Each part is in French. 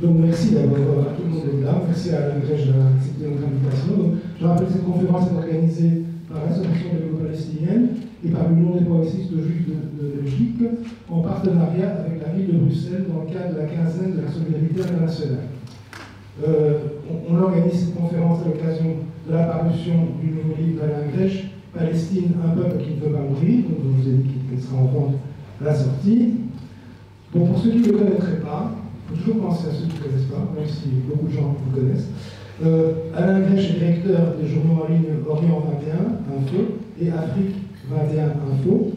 Donc merci d'abord à tout le monde d'être là, merci à Alain Grèche d'avoir accepté notre invitation. Donc, je rappelle que cette conférence est organisée par l'Association des Logos palestiniennes et par l'Union des progressistes juifs de Belgique, en partenariat avec la ville de Bruxelles dans le cadre de la quinzaine de la solidarité internationale. On organise cette conférence à l'occasion de la parution du nouveau livre d'Alain Grèche, Palestine, un peuple qui ne veut pas mourir, donc je vous ai dit qu'il sera en vente à la sortie. Bon, pour ceux qui ne le connaîtraient pas, il faut toujours penser à ceux qui ne connaissent pas, même si beaucoup de gens vous connaissent. Alain Grèche est directeur des journaux en ligne Orient 21, Info, et Afrique 21, Info.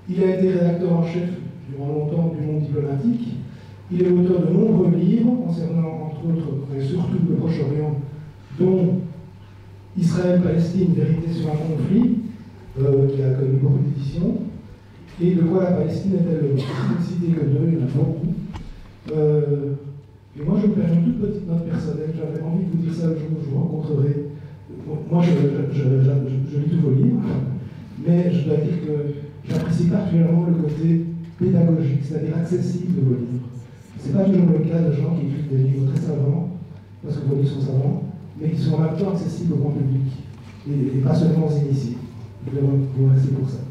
Il a été rédacteur en chef durant longtemps du Monde diplomatique. Il est l'auteur de nombreux livres concernant, entre autres, et surtout le Proche-Orient, dont Israël-Palestine, vérité sur un conflit, qui a connu beaucoup d'éditions, et de quoi la Palestine est-elle l'heure. Je ne citer que deux, il y en a beaucoup. Et moi, je me permets une toute petite note personnelle. J'avais envie de vous dire ça le jour où je vous rencontrerai. Moi, je lis tous vos livres, mais je dois dire que j'apprécie particulièrement le côté pédagogique, c'est-à-dire accessible de vos livres. Ce n'est pas toujours le cas de gens qui écrivent des livres très savants, parce que vos livres sont savants, mais qui sont en même temps accessibles au grand public, et pas seulement aux initiés. Je voulais vous remercier pour ça.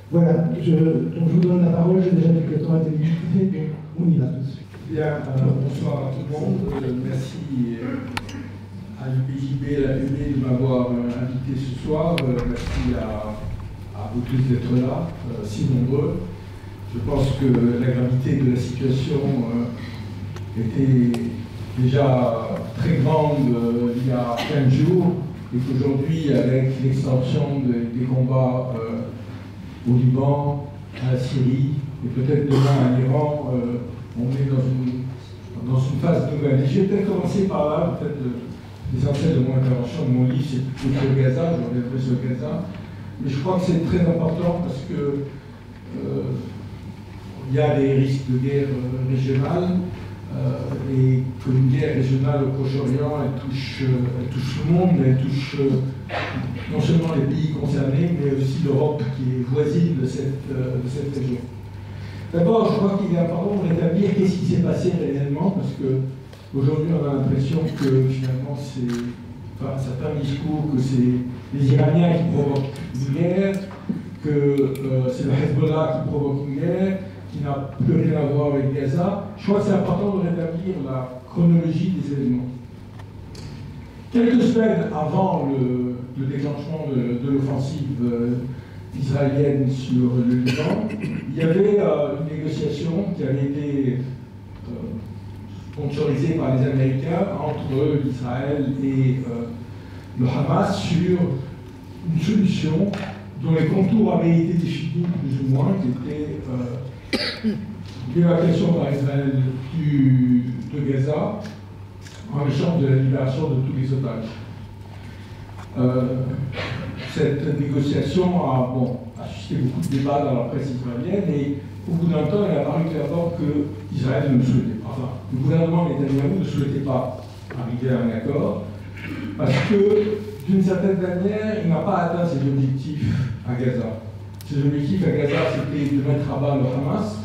Voilà, donc je vous donne la parole, j'ai déjà quelques temps à téléviser, donc on y va tout de suite. Bien, bonsoir à tout le monde. Merci à l'UPJB et à la PB de m'avoir invité ce soir. Merci à vous tous d'être là, si nombreux. Je pense que la gravité de la situation était déjà très grande il y a 15 jours et qu'aujourd'hui, avec l'extension des combats au Liban, à la Syrie et peut-être demain à l'Iran, on est dans une phase nouvelle. Et je vais peut-être commencer par là, peut-être l'essentiel de mon intervention, de mon livre, c'est plutôt sur Gaza, je reviendrai sur Gaza. Mais je crois que c'est très important parce que il y a des risques de guerre régionale et qu'une guerre régionale au Proche-Orient, elle touche tout le monde, mais elle touche non seulement les pays concernés, mais aussi l'Europe qui est voisine de cette région. D'abord, je crois qu'il est important de rétablir qu'est-ce qui s'est passé réellement, parce qu'aujourd'hui on a l'impression que finalement c'est, enfin, certains discours que c'est les Iraniens qui provoquent une guerre, que c'est le Hezbollah qui provoque une guerre, qui n'a plus rien à voir avec Gaza. Je crois que c'est important de rétablir la chronologie des événements. Quelques semaines avant le déclenchement de l'offensive israélienne sur le Liban, il y avait une négociation qui avait été sponsorisée par les Américains entre Israël et le Hamas sur une solution dont les contours avaient été définis plus ou moins, qui était l'évacuation par Israël de Gaza en échange de la libération de tous les otages. Cette négociation a suscité beaucoup de débats dans la presse israélienne et au bout d'un temps, il a paru clairement que Israël ne le souhaitait pas. Enfin, le gouvernement Netanyahou ne souhaitait pas arriver à un accord parce que, d'une certaine manière, il n'a pas atteint ses objectifs à Gaza. Ses objectifs à Gaza, c'était de mettre à bas le Hamas,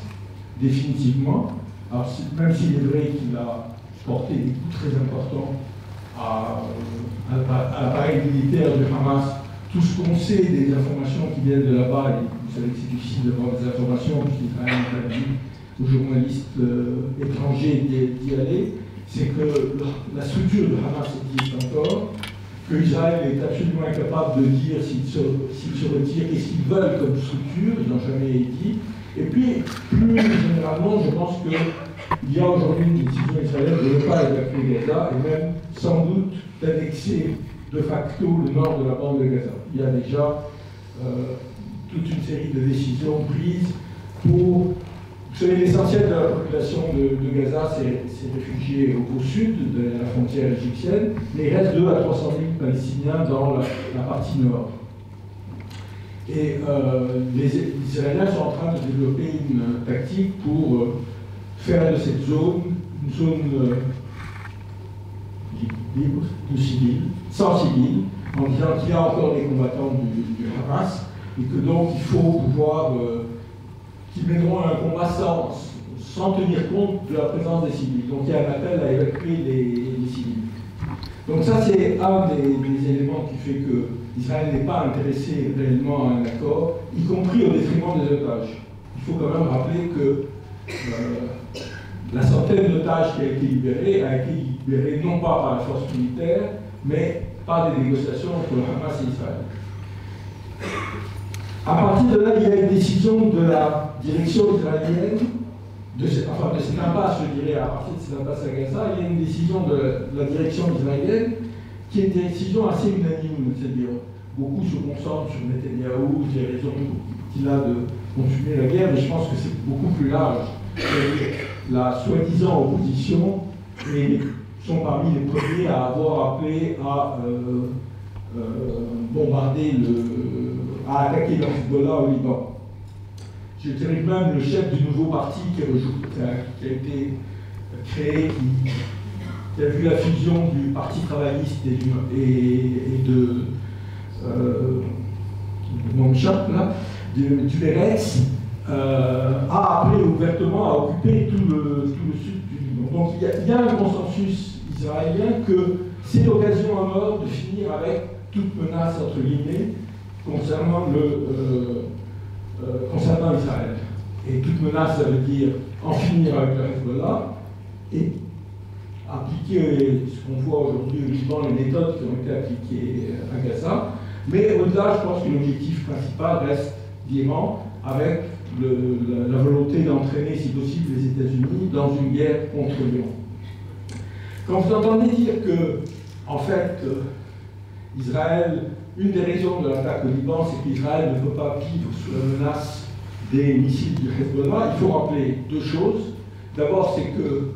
définitivement. Alors, même s'il est vrai qu'il a porté des coups très importants à l'appareil militaire du Hamas, tout ce qu'on sait des informations qui viennent de là-bas, et vous savez que c'est difficile d'avoir des informations, puisqu'il est quand même interdit aux journalistes étrangers d'y aller, c'est que la structure de Hamas existe encore, que Israël est absolument incapable de dire s'il se retire et ce qu'ils veulent comme structure, ils n'ont jamais dit. Et puis, plus généralement, je pense qu'il y a aujourd'hui une décision israélienne de ne pas évacuer Gaza et même sans doute d'annexer de facto le nord de la bande de Gaza. Il y a déjà toute une série de décisions prises pour... Vous savez, l'essentiel de la population de Gaza, c'est réfugiés au sud de la frontière égyptienne, mais il reste 200 à 300 000 Palestiniens dans la partie nord. Et les Israéliens sont en train de développer une tactique pour faire de cette zone une zone libre de civils, sans civils, en disant qu'il y a encore des combattants du Hamas et que donc il faut pouvoir qu'ils mèneront un combat sans sans tenir compte de la présence des civils. Donc il y a un appel à évacuer les civils. Donc ça, c'est un des éléments qui fait que Israël n'est pas intéressé réellement à un accord, y compris au détriment des otages. Il faut quand même rappeler que la centaine d'otages qui a été libérée non pas par la force militaire, mais par des négociations entre le Hamas et Israël. À partir de là, il y a une décision de la direction israélienne, de cette impasse, je dirais, à partir de cette impasse à Gaza, il y a une décision de la direction israélienne qui est une décision assez unanime, c'est-à-dire beaucoup se concentrent sur Netanyahou, les raisons qu'il a de continuer la guerre, mais je pense que c'est beaucoup plus large. La soi-disant opposition sont parmi les premiers à avoir appelé à bombarder à attaquer le Hezbollah au Liban. Je dirais que même le chef du nouveau parti qui a été créé, qui a vu la fusion du Parti travailliste et de Monchat, du Meretz, a appelé ouvertement à occuper tout le sud du Liban. Donc il y a un consensus israélien que c'est l'occasion à mort de finir avec toute menace, entre guillemets, concernant Israël. Et toute menace, ça veut dire en finir avec le Hezbollah et appliquer ce qu'on voit aujourd'hui au Liban, les méthodes qui ont été appliquées à Gaza. Mais au-delà, je pense que l'objectif principal reste l'Iran, avec la volonté d'entraîner, si possible, les États-Unis dans une guerre contre l'Iran. Quand vous entendez dire que, en fait, Israël, une des raisons de l'attaque au Liban, c'est qu'Israël ne peut pas vivre sous la menace des missiles du Hezbollah, il faut rappeler deux choses. D'abord, c'est que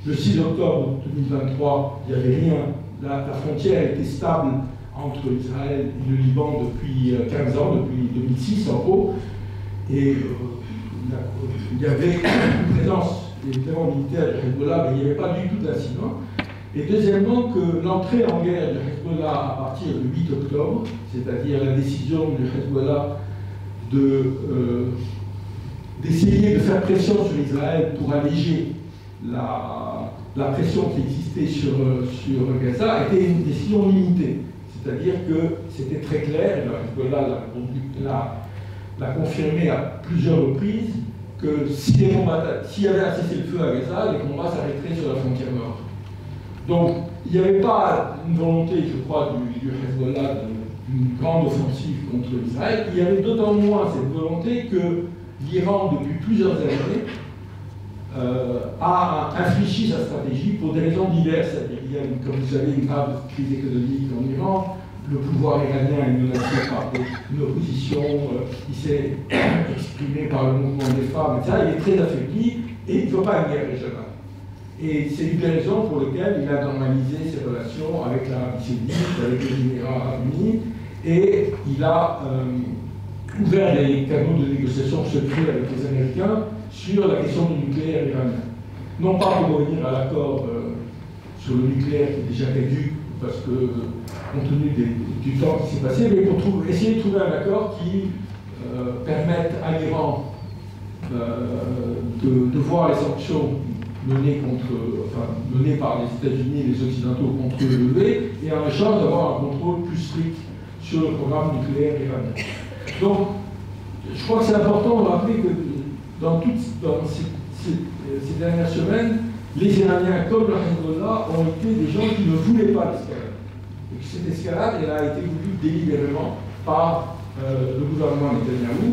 le 6 octobre 2023, il n'y avait rien. La frontière était stable entre Israël et le Liban depuis 15 ans, depuis 2006 en gros. Et il y avait une présence évidemment militaire du Hezbollah, mais il n'y avait pas du tout d'incident. Et deuxièmement, que l'entrée en guerre du Hezbollah à partir du 8 octobre, c'est-à-dire la décision du Hezbollah d'essayer de faire pression sur Israël pour alléger la pression qui existait sur Gaza, était une décision limitée. C'est-à-dire que c'était très clair, et le Hezbollah l'a confirmé à plusieurs reprises, que s'il y avait un cessez-le-feu à Gaza, les combats s'arrêteraient sur la frontière nord. Donc, il n'y avait pas une volonté, je crois, du Hezbollah d'une grande offensive contre Israël. Il y avait d'autant moins cette volonté que l'Iran, depuis plusieurs années, a infléchi sa stratégie pour des raisons diverses. Il y a, comme vous savez, une grave crise économique en Iran. Le pouvoir iranien est menacé par une opposition qui s'est exprimée par le mouvement des femmes, etc. Il est très affaibli et il ne veut pas une guerre régionale. Et c'est une des raisons pour lesquelles il a normalisé ses relations avec l'Arabie saoudite, avec les Émirats arabes unis, et il a ouvert des canaux de négociation secrets avec les Américains sur la question du nucléaire iranien. Non pas pour revenir à l'accord sur le nucléaire qui est déjà caduc, parce que, compte tenu du temps qui s'est passé, mais pour essayer de trouver un accord qui permette à l'Iran de voir les sanctions menées par les États-Unis et les Occidentaux contre le lever, et en échange d'avoir un contrôle plus strict sur le programme nucléaire iranien. Donc, je crois que c'est important de rappeler que dans ces dernières semaines, les Iraniens, comme le Hezbollah, ont été des gens qui ne voulaient pas l'escalade. Et que cette escalade, elle a été voulue délibérément par le gouvernement Netanyahou.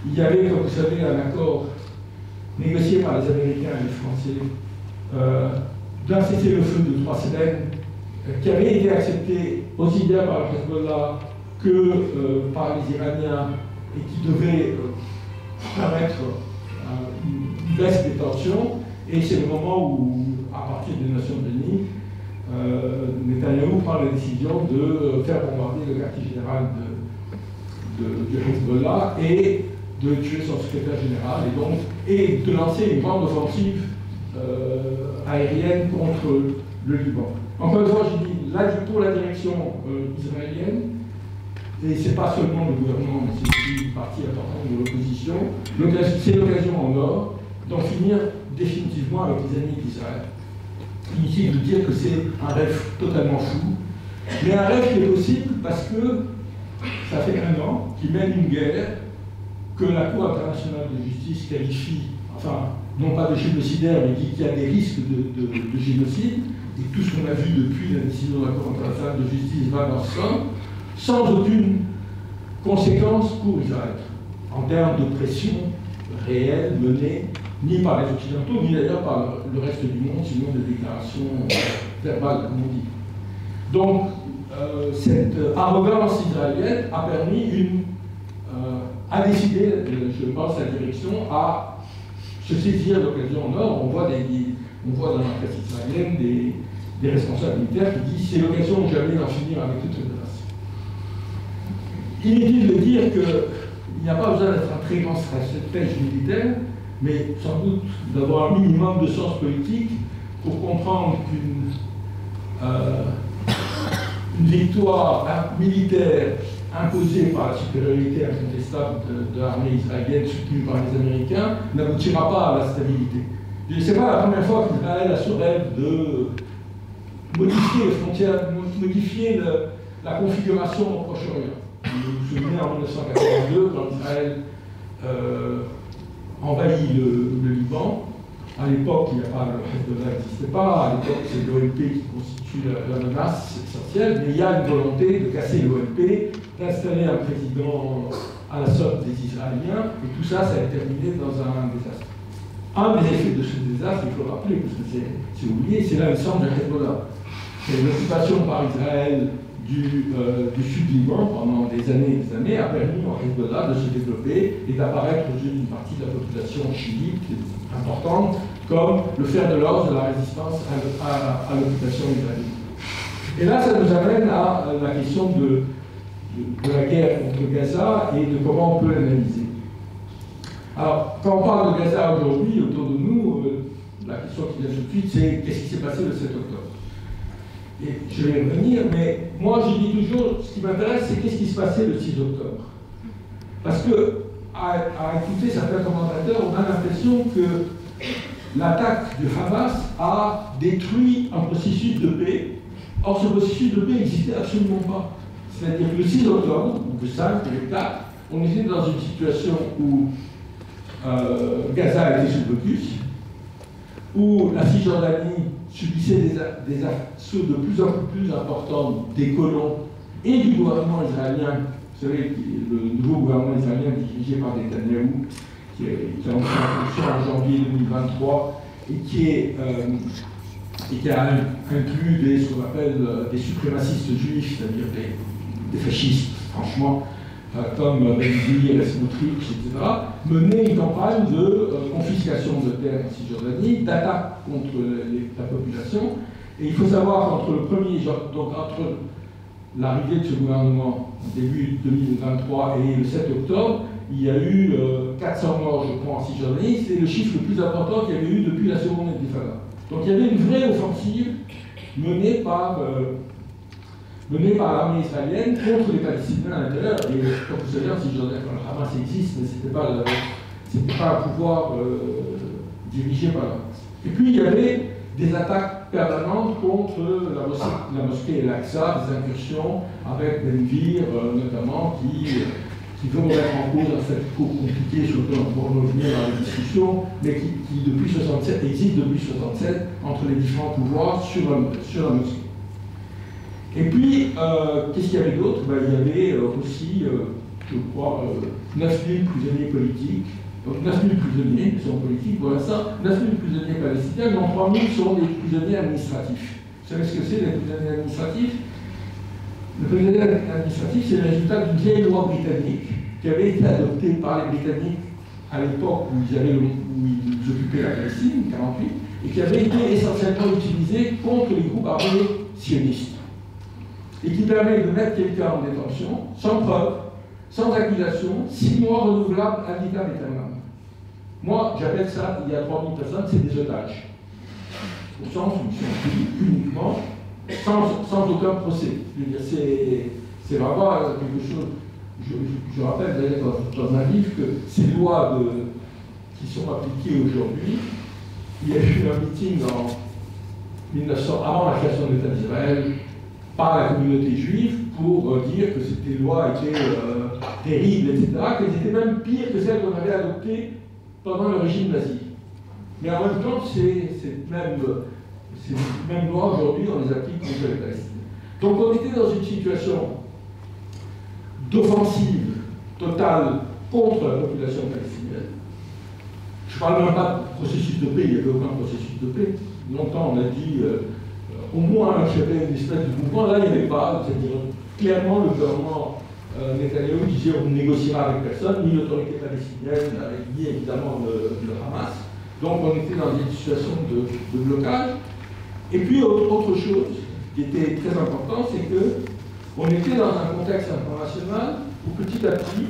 Il y avait, comme vous savez, un accord négocié par les Américains et les Français d'un cessez-le-feu de 3 semaines qui avait été accepté aussi bien par le Hezbollah que par les Iraniens et qui devait permettre une baisse des tensions. Et c'est le moment où, à partir des Nations Unies, Netanyahou prend la décision de faire bombarder le quartier général du Hezbollah et de tuer son secrétaire général et de lancer une grande offensive aérienne contre le Liban. Encore une fois, je dis, pour la direction israélienne, et ce n'est pas seulement le gouvernement, mais c'est aussi une partie importante de l'opposition, c'est l'occasion en or d'en finir définitivement avec les ennemis d'Israël. Inutile de dire que c'est un rêve totalement fou, mais un rêve qui est possible parce que ça fait 1 an qu'il mène une guerre que la Cour internationale de justice qualifie, enfin, non pas de génocidaire, mais dit qu'il y a des risques de génocide, et tout ce qu'on a vu depuis la décision de la Cour internationale de justice va dans ce sens, sans aucune conséquence pour Israël, en termes de pression réelle menée ni par les Occidentaux, ni d'ailleurs par le reste du monde, sinon des déclarations verbales, comme on dit. Donc, cette arrogance israélienne a permis à décider, je pense, la direction à se saisir l'occasion en or. On voit dans la presse israélienne des responsables militaires qui disent c'est l'occasion jamais d'en finir avec toute cette menace. Inutile de dire qu'il n'y a pas besoin d'être un très grand stratège militaire, mais sans doute d'avoir un minimum de sens politique pour comprendre qu'une victoire militaire imposée par la supériorité incontestable de l'armée israélienne soutenue par les Américains n'aboutira pas à la stabilité. Ce n'est pas la première fois qu'Israël a ce rêve de modifier les frontières, modifier la configuration au Proche-Orient. Vous vous souvenez en 1982, quand Israël envahit le Liban. À l'époque, il n'y a pas le Hezbollah n'existait pas. À l'époque, c'est l'OLP qui constitue la menace essentielle. Mais il y a une volonté de casser l'OLP, d'installer un président à la solde des Israéliens. Et tout ça, ça a terminé dans un désastre. Un des effets de ce désastre, il faut le rappeler, parce que c'est oublié, c'est la naissance du Hezbollah. C'est l'occupation par Israël du sud Liban pendant des années a permis au Hezbollah de se développer et d'apparaître dans une partie de la population chiite importante comme le fer de lance de la résistance à l'occupation israélienne. Et là, ça nous amène à la question de la guerre contre Gaza et de comment on peut l'analyser. Alors, quand on parle de Gaza aujourd'hui, autour de nous, la question qui vient tout de suite, c'est qu'est-ce qui s'est passé le 7 octobre? Et je vais y revenir, mais moi je dis toujours, ce qui m'intéresse, c'est qu'est-ce qui se passait le 6 octobre. Parce que, à écouter certains commentateurs, on a l'impression que l'attaque du Hamas a détruit un processus de paix. Or, ce processus de paix n'existait absolument pas. C'est-à-dire que le 6 octobre, ou le 5, ou le 4, on était dans une situation où Gaza était sous blocus, où la Cisjordanie subissait des assauts de plus en plus importants des colons et du gouvernement israélien. Vous savez, le nouveau gouvernement israélien dirigé par Netanyahou, qui est entré en fonction en janvier 2023 et qui a inclus ce qu'on appelle des suprémacistes juifs, c'est-à-dire des fascistes, franchement, comme Ben Gvir, Smotrich, etc., mener une campagne de confiscation de terres en Cisjordanie, d'attaque contre la population. Et il faut savoir qu'entre entre l'arrivée de ce gouvernement, début 2023, et le 7 octobre, il y a eu 400 morts, je crois, en Cisjordanie. C'est le chiffre le plus important qu'il y avait eu depuis la seconde intifada. Donc il y avait une vraie offensive menée par l'armée israélienne contre les Palestiniens à l'intérieur. Et comme vous savez, en Cisjordanie, le Hamas existe, mais ce n'était pas un pouvoir dirigé par le Hamas. Et puis il y avait des attaques permanentes contre la mosquée El-Aqsa, des incursions avec Ben Gvir notamment, qui vont mettre en cause un fait compliqué sur lequel on pourra revenir dans la discussion, mais qui depuis 67 existe depuis 67 entre les différents pouvoirs sur la mosquée. Et puis, qu'est-ce qu'il y avait d'autre? Il y avait aussi, je crois, 9000 prisonniers politiques. Donc 9000 prisonniers qui sont politiques, voilà ça, 9000 prisonniers palestiniens, dont 3000 sont des prisonniers administratifs. Vous savez ce que c'est, les prisonniers administratifs? Le prisonnier administratif, c'est le résultat d'une vieille loi britannique qui avait été adoptée par les Britanniques à l'époque où ils occupaient la Palestine, 1948, et qui avait été essentiellement utilisée contre les groupes armés sionistes. Et qui permet de mettre quelqu'un en détention, sans preuve, sans accusation, 6 mois renouvelables ad vitam aeternam. Moi, j'appelle ça, il y a 3000 personnes, c'est des otages. Au sens où ils sont pris uniquement, sans aucun procès. C'est vraiment quelque chose. Je rappelle d'ailleurs dans un livre que ces lois qui sont appliquées aujourd'hui il y a eu un meeting avant la création de l'État d'Israël par la communauté juive pour dire que ces lois étaient terribles, etc., qu'elles étaient même pires que celles qu'on avait adoptées pendant le régime nazi. Mais en même temps, ces mêmes lois aujourd'hui, on les applique contre les Palestiniens. Donc on était dans une situation d'offensive totale contre la population palestinienne. Je ne parle même pas de processus de paix, il n'y avait aucun processus de paix. Longtemps on a dit au moins qu'il y avait une espèce de mouvement, là il n'y avait pas, c'est-à-dire clairement le gouvernement Netanyahou disait on ne négociera avec personne, ni l'autorité palestinienne, ni évidemment le Hamas. Donc on était dans une situation de blocage. Et puis autre chose qui était très important, c'est qu'on était dans un contexte international où petit à petit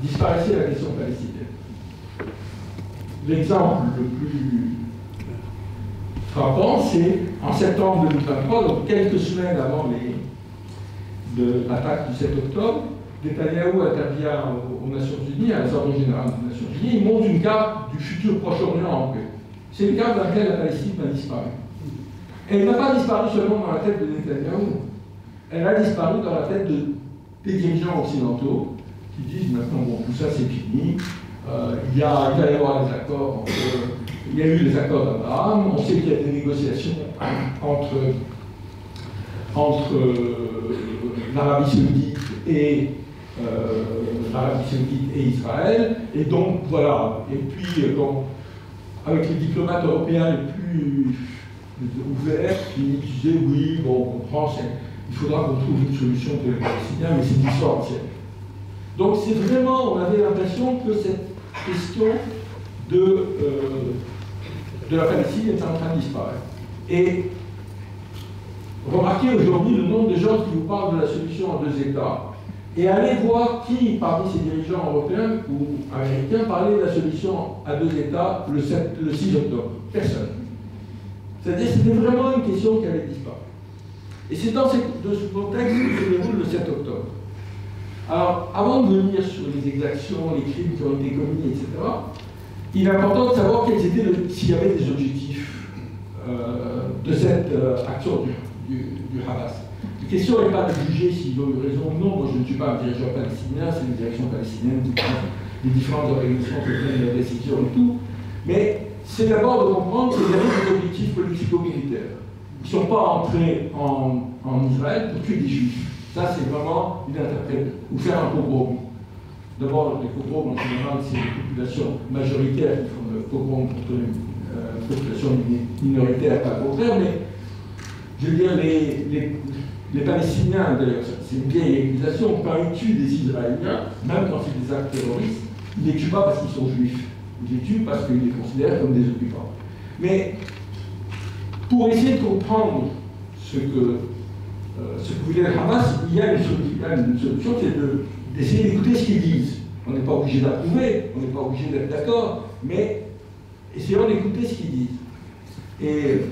disparaissait la question palestinienne. L'exemple le plus frappant, c'est en septembre 2023, donc quelques semaines avant l'attaque du 7 octobre, Netanyahou intervient aux Nations Unies, à l'Assemblée générale des Nations Unies, il montre une carte du futur Proche-Orient en paix. C'est une carte dans laquelle la Palestine a disparu. Et elle n'a pas disparu seulement dans la tête de Netanyahou, elle a disparu dans la tête des dirigeants occidentaux qui disent maintenant, bon, tout ça c'est fini, il va y avoir des accords il y a eu les accords d'Abraham, on sait qu'il y a des négociations entre l'Arabie Saoudite et Israël, et donc voilà, et puis avec les diplomates européens les plus ouverts qui disaient oui, bon, on comprend, il faudra qu'on trouve une solution pour les Palestiniens, mais c'est une histoire ancienne. Donc c'est vraiment, on avait l'impression que cette question de la Palestine est en train de disparaître. Et remarquez aujourd'hui le nombre de gens qui vous parlent de la solution en 2 États. Et allez voir qui, parmi ces dirigeants européens ou américains, parlait de la solution à 2 États le 6 octobre. Personne. C'est-à-dire que c'était vraiment une question qui allait disparaître. Et c'est dans ce contexte que se déroule le 7 octobre. Alors, avant de venir sur les exactions, les crimes qui ont été commis, etc., il est important de savoir s'il y avait des objectifs de cette action du Hamas. La question n'est pas de juger s'ils ont eu raison ou non. Moi, je ne suis pas un dirigeant palestinien, c'est une direction palestinienne qui prend les différentes organisations qui prennent la décision et tout. Mais c'est d'abord de comprendre qu'il y avait des objectifs politico-militaires. Ils ne sont pas entrés en Israël pour tuer des juifs. Ça, c'est vraiment une interprétation, ou faire un pogrom. D'abord, les pogroms, en général, c'est les populations majoritaires qui font le pogrom contre les populations minoritaires, pas le contraire, mais je veux dire, les Palestiniens, d'ailleurs, c'est une vieille accusation, quand ils tuent des Israéliens, même quand c'est des actes terroristes, ils ne les tuent pas parce qu'ils sont juifs, ils les tuent parce qu'ils les considèrent comme des occupants. Mais pour essayer de comprendre ce que voulait le Hamas, il y a une solution, c'est d'essayer d'écouter ce qu'ils disent. On n'est pas obligé d'approuver, on n'est pas obligé d'être d'accord, mais essayons d'écouter ce qu'ils disent. Et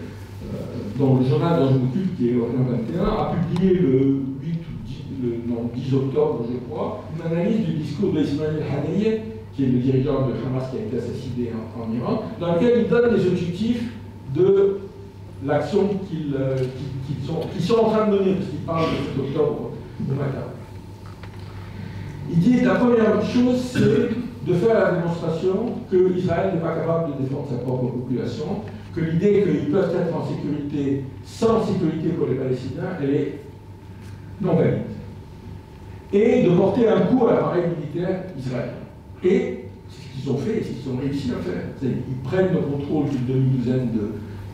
dans le journal dont je m'occupe, qui est Orient 21, a publié le 10 octobre, je crois, une analyse du discours d'Ismail Haniyeh, qui est le dirigeant de Hamas qui a été assassiné en Iran, dans lequel il donne les objectifs de l'action qu'ils sont en train de mener, parce qu'il parle de 7 octobre au matin. Il dit la première chose, c'est de faire la démonstration que Israël n'est pas capable de défendre sa propre population, que l'idée qu'ils peuvent être en sécurité sans sécurité pour les Palestiniens, elle est non valide. Et de porter un coup à l'appareil militaire israélien. Et c'est ce qu'ils ont fait et ce qu'ils ont réussi à faire. Ils prennent le contrôle d'une demi-douzaine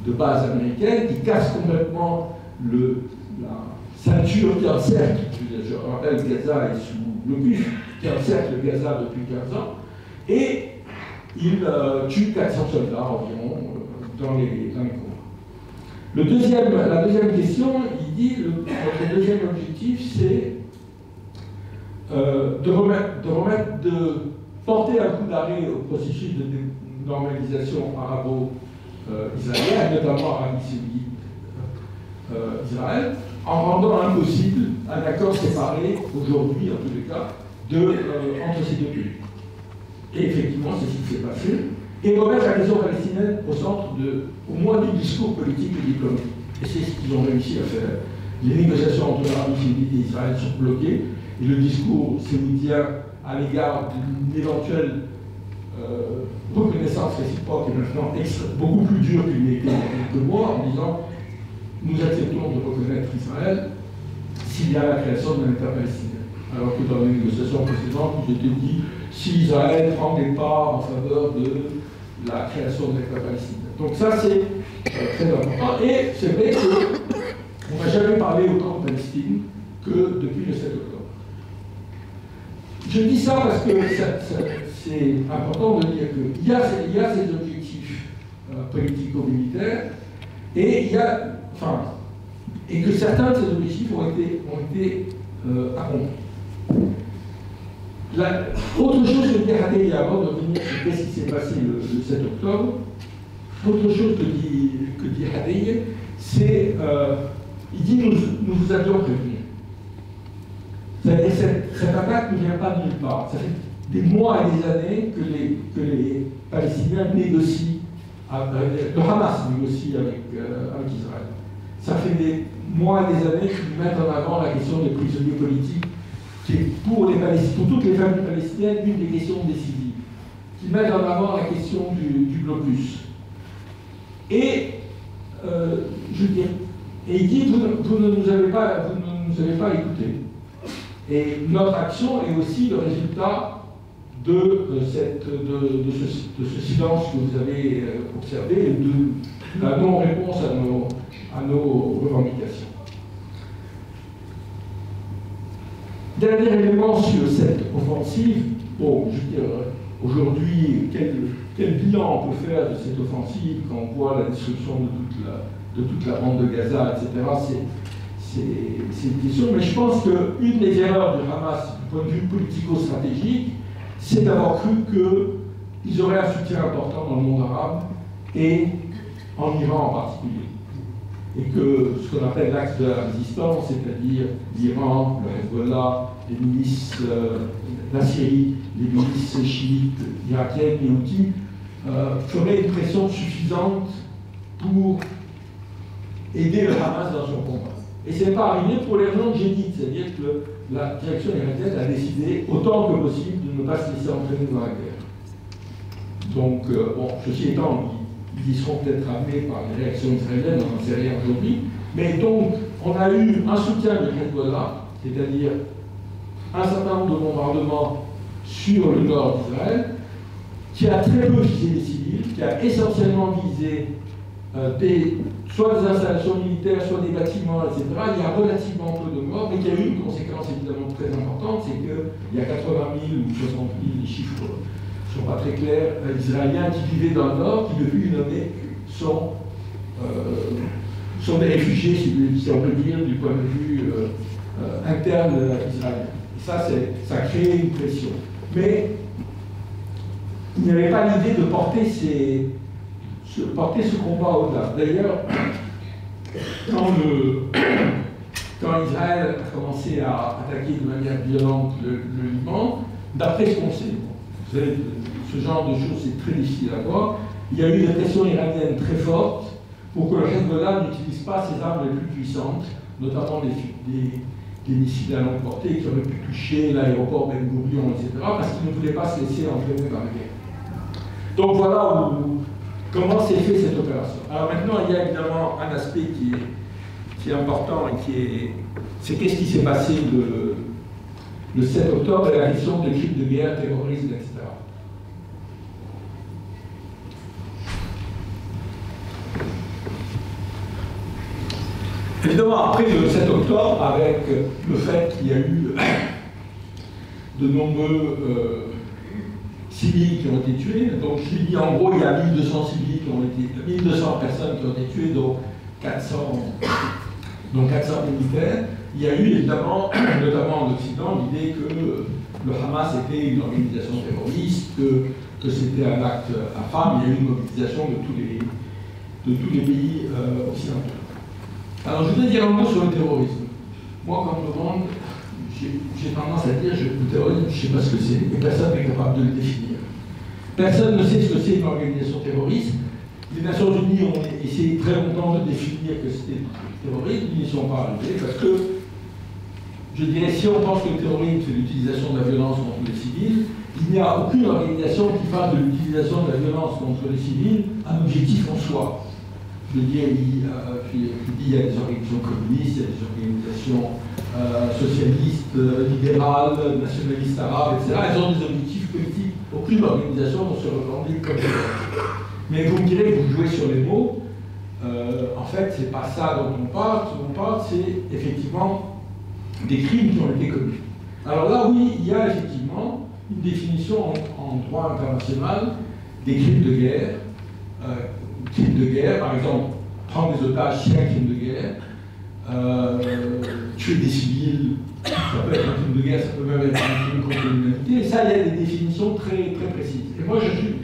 de bases américaines, ils cassent complètement la ceinture qui encercle, je rappelle, Gaza est sous blocus, qui encercle Gaza depuis 15 ans, et ils tuent 400 soldats environ dans les combats. La deuxième question, il dit, notre deuxième objectif, c'est de porter un coup d'arrêt au processus de normalisation arabo-israélien, notamment Arabie Saoudite, Israël, en rendant impossible un accord séparé, aujourd'hui en tous les cas, entre ces deux pays. Et effectivement, c'est ce qui s'est passé. et remettre la question palestinienne au centre au moins du discours politique et diplomatique. Et c'est ce qu'ils ont réussi à faire. Les négociations entre l'Arabie saoudite et Israël sont bloquées, et le discours saoudien à l'égard d'une éventuelle reconnaissance réciproque est maintenant beaucoup plus dur qu'il n'était il y a quelques mois, en disant nous acceptons de reconnaître Israël s'il y a la création d'un État palestinien. Alors que dans les négociations précédentes, il était dit si Israël prend des pas en faveur de la création d'un État palestinien. Donc ça c'est très important. Et c'est vrai qu'on n'a jamais parlé autant de Palestine que depuis le 7 octobre. Je dis ça parce que c'est important de dire qu'il y a ces objectifs politico-militaires et et que certains de ces objectifs ont été accomplis. Autre chose que dit Hadeye avant de revenir sur ce qui s'est passé le 7 octobre, autre chose que dit Hadeye, c'est il dit nous vous avions prévenu. Cette attaque ne vient pas de nulle part. Ça fait des mois et des années que les Palestiniens négocient, le Hamas négocie avec Israël. Ça fait des mois et des années qu'ils mettent en avant la question des prisonniers politiques, qui est pour toutes les familles palestiniennes une des questions décisives, qui mettent en avant la question du blocus. Et je veux dire, et il dit vous ne nous avez pas écoutés. Et notre action est aussi le résultat de ce silence que vous avez observé et de la non-réponse à nos revendications. Dernier élément sur cette offensive, bon, je veux dire, aujourd'hui, quel bilan on peut faire de cette offensive quand on voit la destruction de toute la bande de Gaza, etc. C'est une question, mais je pense qu'une des erreurs du Hamas, du point de vue politico-stratégique, c'est d'avoir cru qu'ils auraient un soutien important dans le monde arabe, et en Iran en particulier. Et que ce qu'on appelle l'axe de la résistance, c'est-à-dire l'Iran, le Hezbollah, les milices, la Syrie, les milices chiites irakiennes, les Houthis, feraient une pression suffisante pour aider le Hamas dans son combat. Et ce n'est pas arrivé pour les raisons que j'ai dites, c'est-à-dire que la direction irakienne a décidé autant que possible de ne pas se laisser entraîner dans la guerre. Donc, bon, ceci étant, ils y seront peut-être amenés par les réactions israéliennes, on n'en sait rien aujourd'hui. Mais donc, on a eu un soutien de Hezbollah, c'est-à-dire un certain nombre de bombardements sur le nord d'Israël, qui a très peu visé les civils, qui a essentiellement visé soit des installations militaires, soit des bâtiments, etc. Il y a relativement peu de morts, mais qui a eu une conséquence évidemment très importante, c'est qu'il y a 80 000 ou 60 000, les chiffres ne sont pas très clairs, Israéliens qui vivaient dans le nord, qui depuis une année sont des réfugiés, si on peut dire, du point de vue interne israélien. Et ça crée une pression. Mais il n'y avait pas l'idée de porter ce combat au-delà. D'ailleurs, quand Israël a commencé à attaquer de manière violente le Liban, d'après ce qu'on sait, vous savez, ce genre de choses c'est très difficile à voir, il y a eu des pressions iraniennes très fortes pour que le Hezbollah n'utilise pas ses armes les plus puissantes, notamment des missiles à longue portée qui auraient pu toucher l'aéroport Ben Gurion, etc., parce qu'ils ne voulaient pas se laisser entraîner dans la guerre. Donc voilà comment s'est fait cette opération. Alors maintenant, il y a évidemment un aspect qui est important et c'est qu'est-ce qui s'est passé le 7 octobre et la question des crimes de guerre, terrorisme, etc. Évidemment, après le 7 octobre, avec le fait qu'il y a eu de nombreux civils qui ont été tués, donc je dis en gros, il y a 1200 civils qui ont été, 1200 personnes qui ont été tuées, dont 400 militaires. Il y a eu évidemment, notamment en Occident, l'idée que le Hamas était une organisation terroriste, que c'était un acte infâme. Il y a eu une mobilisation de tous les pays occidentaux. Alors je voudrais dire un mot sur le terrorisme. Moi, quand on me demande, j'ai tendance à dire le terrorisme, je ne sais pas ce que c'est, et personne n'est capable de le définir. Personne ne sait ce que c'est une organisation terroriste. Les Nations Unies ont essayé très longtemps de définir que c'était terroriste, ils n'y sont pas arrivés parce que, je dirais, si on pense que le terrorisme c'est l'utilisation de la violence contre les civils, il n'y a aucune organisation qui fasse de l'utilisation de la violence contre les civils un objectif en soi. Je veux dire, il y a des organisations communistes, il y a des organisations socialistes, libérales, nationalistes arabes, etc. Elles ont des objectifs politiques. Aucune organisation ne se revendique comme ça. Mais vous me direz que vous jouez sur les mots. En fait, c'est pas ça dont on parle. Ce dont on parle, c'est effectivement des crimes qui ont été commis. Alors là, oui, il y a effectivement une définition en droit international des crimes de guerre. Crimes de guerre, par exemple, prendre des otages, c'est un crime de guerre. Tuer des civils, ça peut être un crime de guerre, ça peut même être un crime contre l'humanité. Et ça, il y a des définitions très, très précises. Et moi, je suis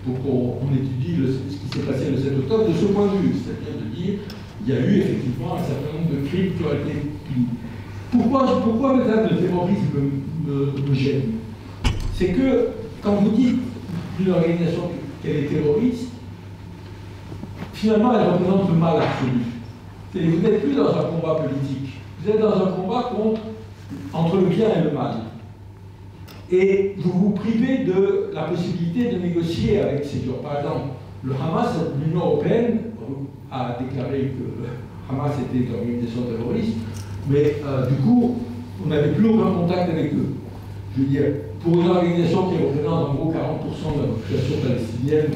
pour qu'on étudie ce qui s'est passé le 7 octobre de ce point de vue, c'est-à-dire de dire il y a eu effectivement un certain nombre de crimes qui ont été punis. Pourquoi le terrorisme me gêne? C'est que quand vous dites d'une organisation qu'elle est terroriste, finalement elle représente le mal absolu. Vous n'êtes plus dans un combat politique, vous êtes dans un combat entre le bien et le mal. Et vous vous privez de la possibilité de négocier avec ces gens. Par exemple, le Hamas, l'Union européenne a déclaré que le Hamas était une organisation terroriste, mais du coup, on n'avait plus aucun contact avec eux. Je veux dire, pour une organisation qui représente en gros 40% de la population palestinienne,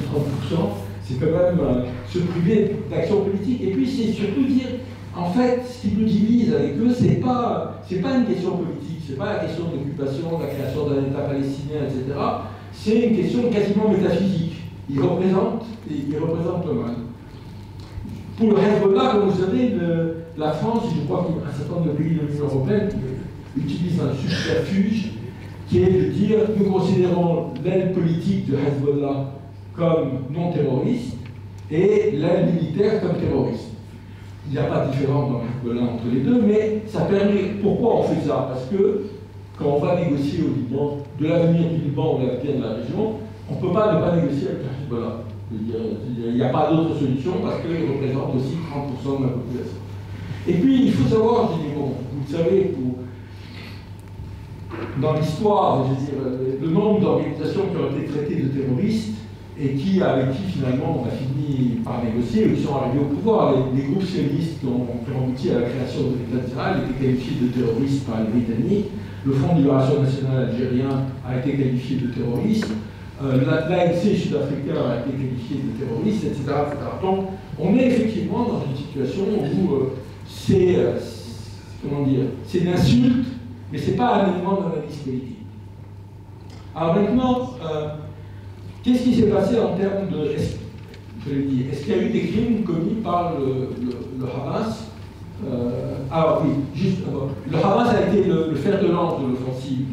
30%, c'est quand même se priver d'action politique. Et puis, c'est surtout dire, en fait, ce qui nous divise avec eux, c'est pas une question politique, c'est pas la question de l'occupation, de la création d'un État palestinien, etc. C'est une question quasiment métaphysique. Ils représentent le mal. Pour le Hezbollah, comme vous savez, la France, je crois qu'un certain nombre de pays de l'Union européenne utilisent un subterfuge qui est de dire nous considérons l'aile politique de Hezbollah comme non terroriste et l'aile militaire comme terroriste. Il n'y a pas de différence dans Hezbollah entre les deux, mais ça permet. Pourquoi on fait ça? Parce que quand on va négocier au Liban de l'avenir du Liban ou de l'avenir de la région, on ne peut pas ne pas négocier avec Hezbollah. Il n'y a pas d'autre solution parce qu'il représente aussi 30% de la population. Et puis, il faut savoir, je dis, bon, vous le savez, dans l'histoire, je veux dire, le nombre d'organisations qui ont été traitées de terroristes et avec qui finalement on a fini par négocier ou qui sont arrivés au pouvoir. Les groupes sionistes qui ont abouti à la création de l'État d'Israël étaient qualifiés de terroristes par les Britanniques. Le Front de libération nationale algérien a été qualifié de terroriste. L'ANC sud-africain a été qualifié de terroriste, etc., etc. Donc, on est effectivement dans une situation où c'est une insulte, mais ce n'est pas un élément d'analyse politique. Alors maintenant, qu'est-ce qui s'est passé en termes de... Est-ce qu'il y a eu des crimes commis par le Hamas? Alors oui, juste le Hamas a été le fer de lance de l'offensive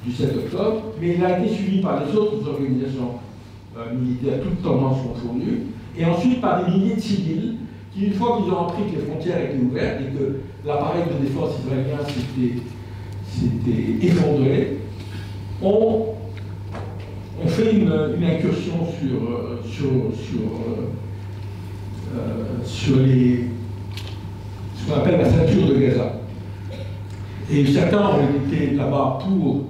du 7 octobre, mais il a été suivi par les autres organisations militaires, toutes tendances confondues, et ensuite par des milliers de civils qui, une fois qu'ils ont appris que les frontières étaient ouvertes et que l'appareil de défense israélien s'était effondré, ont fait une incursion sur ce qu'on appelle la ceinture de Gaza. Et certains ont été là-bas pour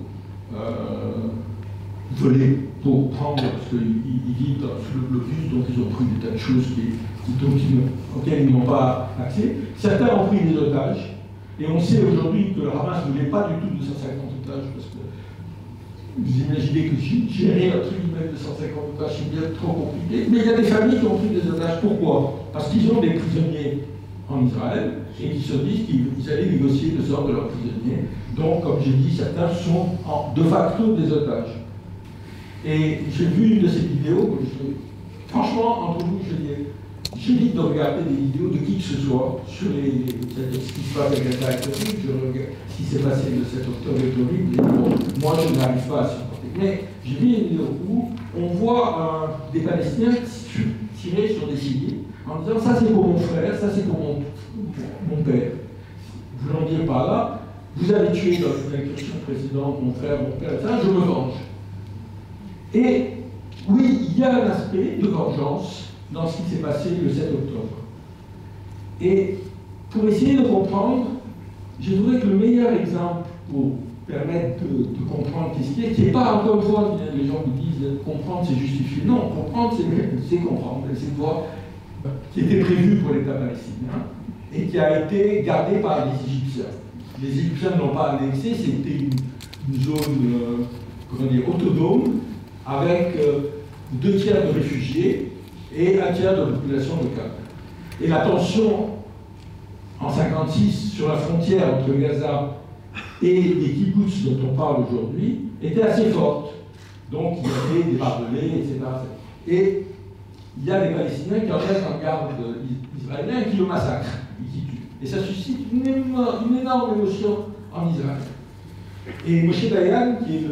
voler, pour prendre, parce qu'ils vivent sous le blocus, donc ils ont pris des tas de choses auxquelles ils n'ont pas accès. Certains ont pris des otages, et on sait aujourd'hui que le Hamas ne voulait pas du tout de 150 otages, parce que vous imaginez que gérer un truc même de 150 otages, c'est bien trop compliqué. Mais il y a des familles qui ont pris des otages. Pourquoi? Parce qu'ils ont des prisonniers en Israël et qui se disent qu'ils allaient négocier le sort de leurs prisonniers. Donc, comme j'ai dit, certains sont de facto des otages. Et j'ai vu une de ces vidéos, franchement, entre nous, j'évite de regarder des vidéos de qui que ce soit sur ce qui se passe avec Gaza est horrible, je regarde ce qui s'est passé le 7 octobre est horrible, et bon, moi je n'arrive pas à supporter. Mais j'ai vu une vidéo où on voit des Palestiniens tirer sur des civils en disant ça c'est pour mon frère, ça c'est pour mon père. Voulant dire par là, vous avez tué dans une incursion précédente mon frère, ça, je me venge. Et oui, il y a un aspect de vengeance dans ce qui s'est passé le 7 octobre. Et pour essayer de comprendre, je voudrais que le meilleur exemple pour permettre de comprendre ce qui n'est pas, encore une fois, les gens vous disent comprendre c'est justifier. Non, comprendre c'est comprendre, c'est de voir qui était prévu pour l'État palestinien et qui a été gardé par les Égyptiens. Les Égyptiens n'ont pas annexé, c'était une zone comment dire, autonome avec 2 tiers de réfugiés et 1 tiers de population locale. Et la tension en 1956 sur la frontière entre Gaza et les kibbutz dont on parle aujourd'hui était assez forte. Donc il y avait des barbelés, etc. Et il y a des Palestiniens qui en restent en garde israélien et qui le massacrent, et qui tuent. Et ça suscite une énorme émotion en Israël. Et Moshe Dayan, qui est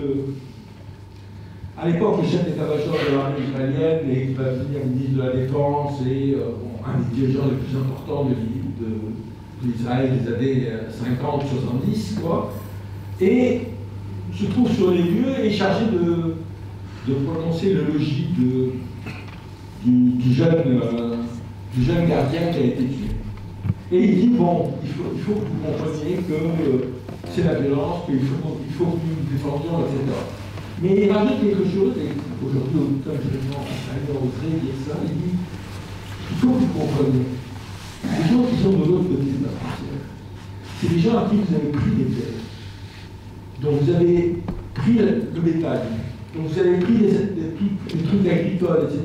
à l'époque le chef d'état-major de l'armée israélienne et qui va devenir ministre de la Défense et un des dirigeants les plus importants de l'Israël des années 50-70, quoi, et se trouve sur les lieux et est chargé de prononcer le logis du jeune gardien qui a été tué. Et il dit, bon, il faut que vous compreniez que c'est la violence, qu'il faut que nous nous défendions, etc. Mais il rajoute quelque chose, et aujourd'hui, comme je l'ai oserait dire ça, il dit, il faut que vous compreniez, les gens qui sont de l'autre côté de la frontière, c'est des gens à qui vous avez pris des terres, dont vous avez pris le bétail, donc vous avez pris des trucs agricoles, etc.,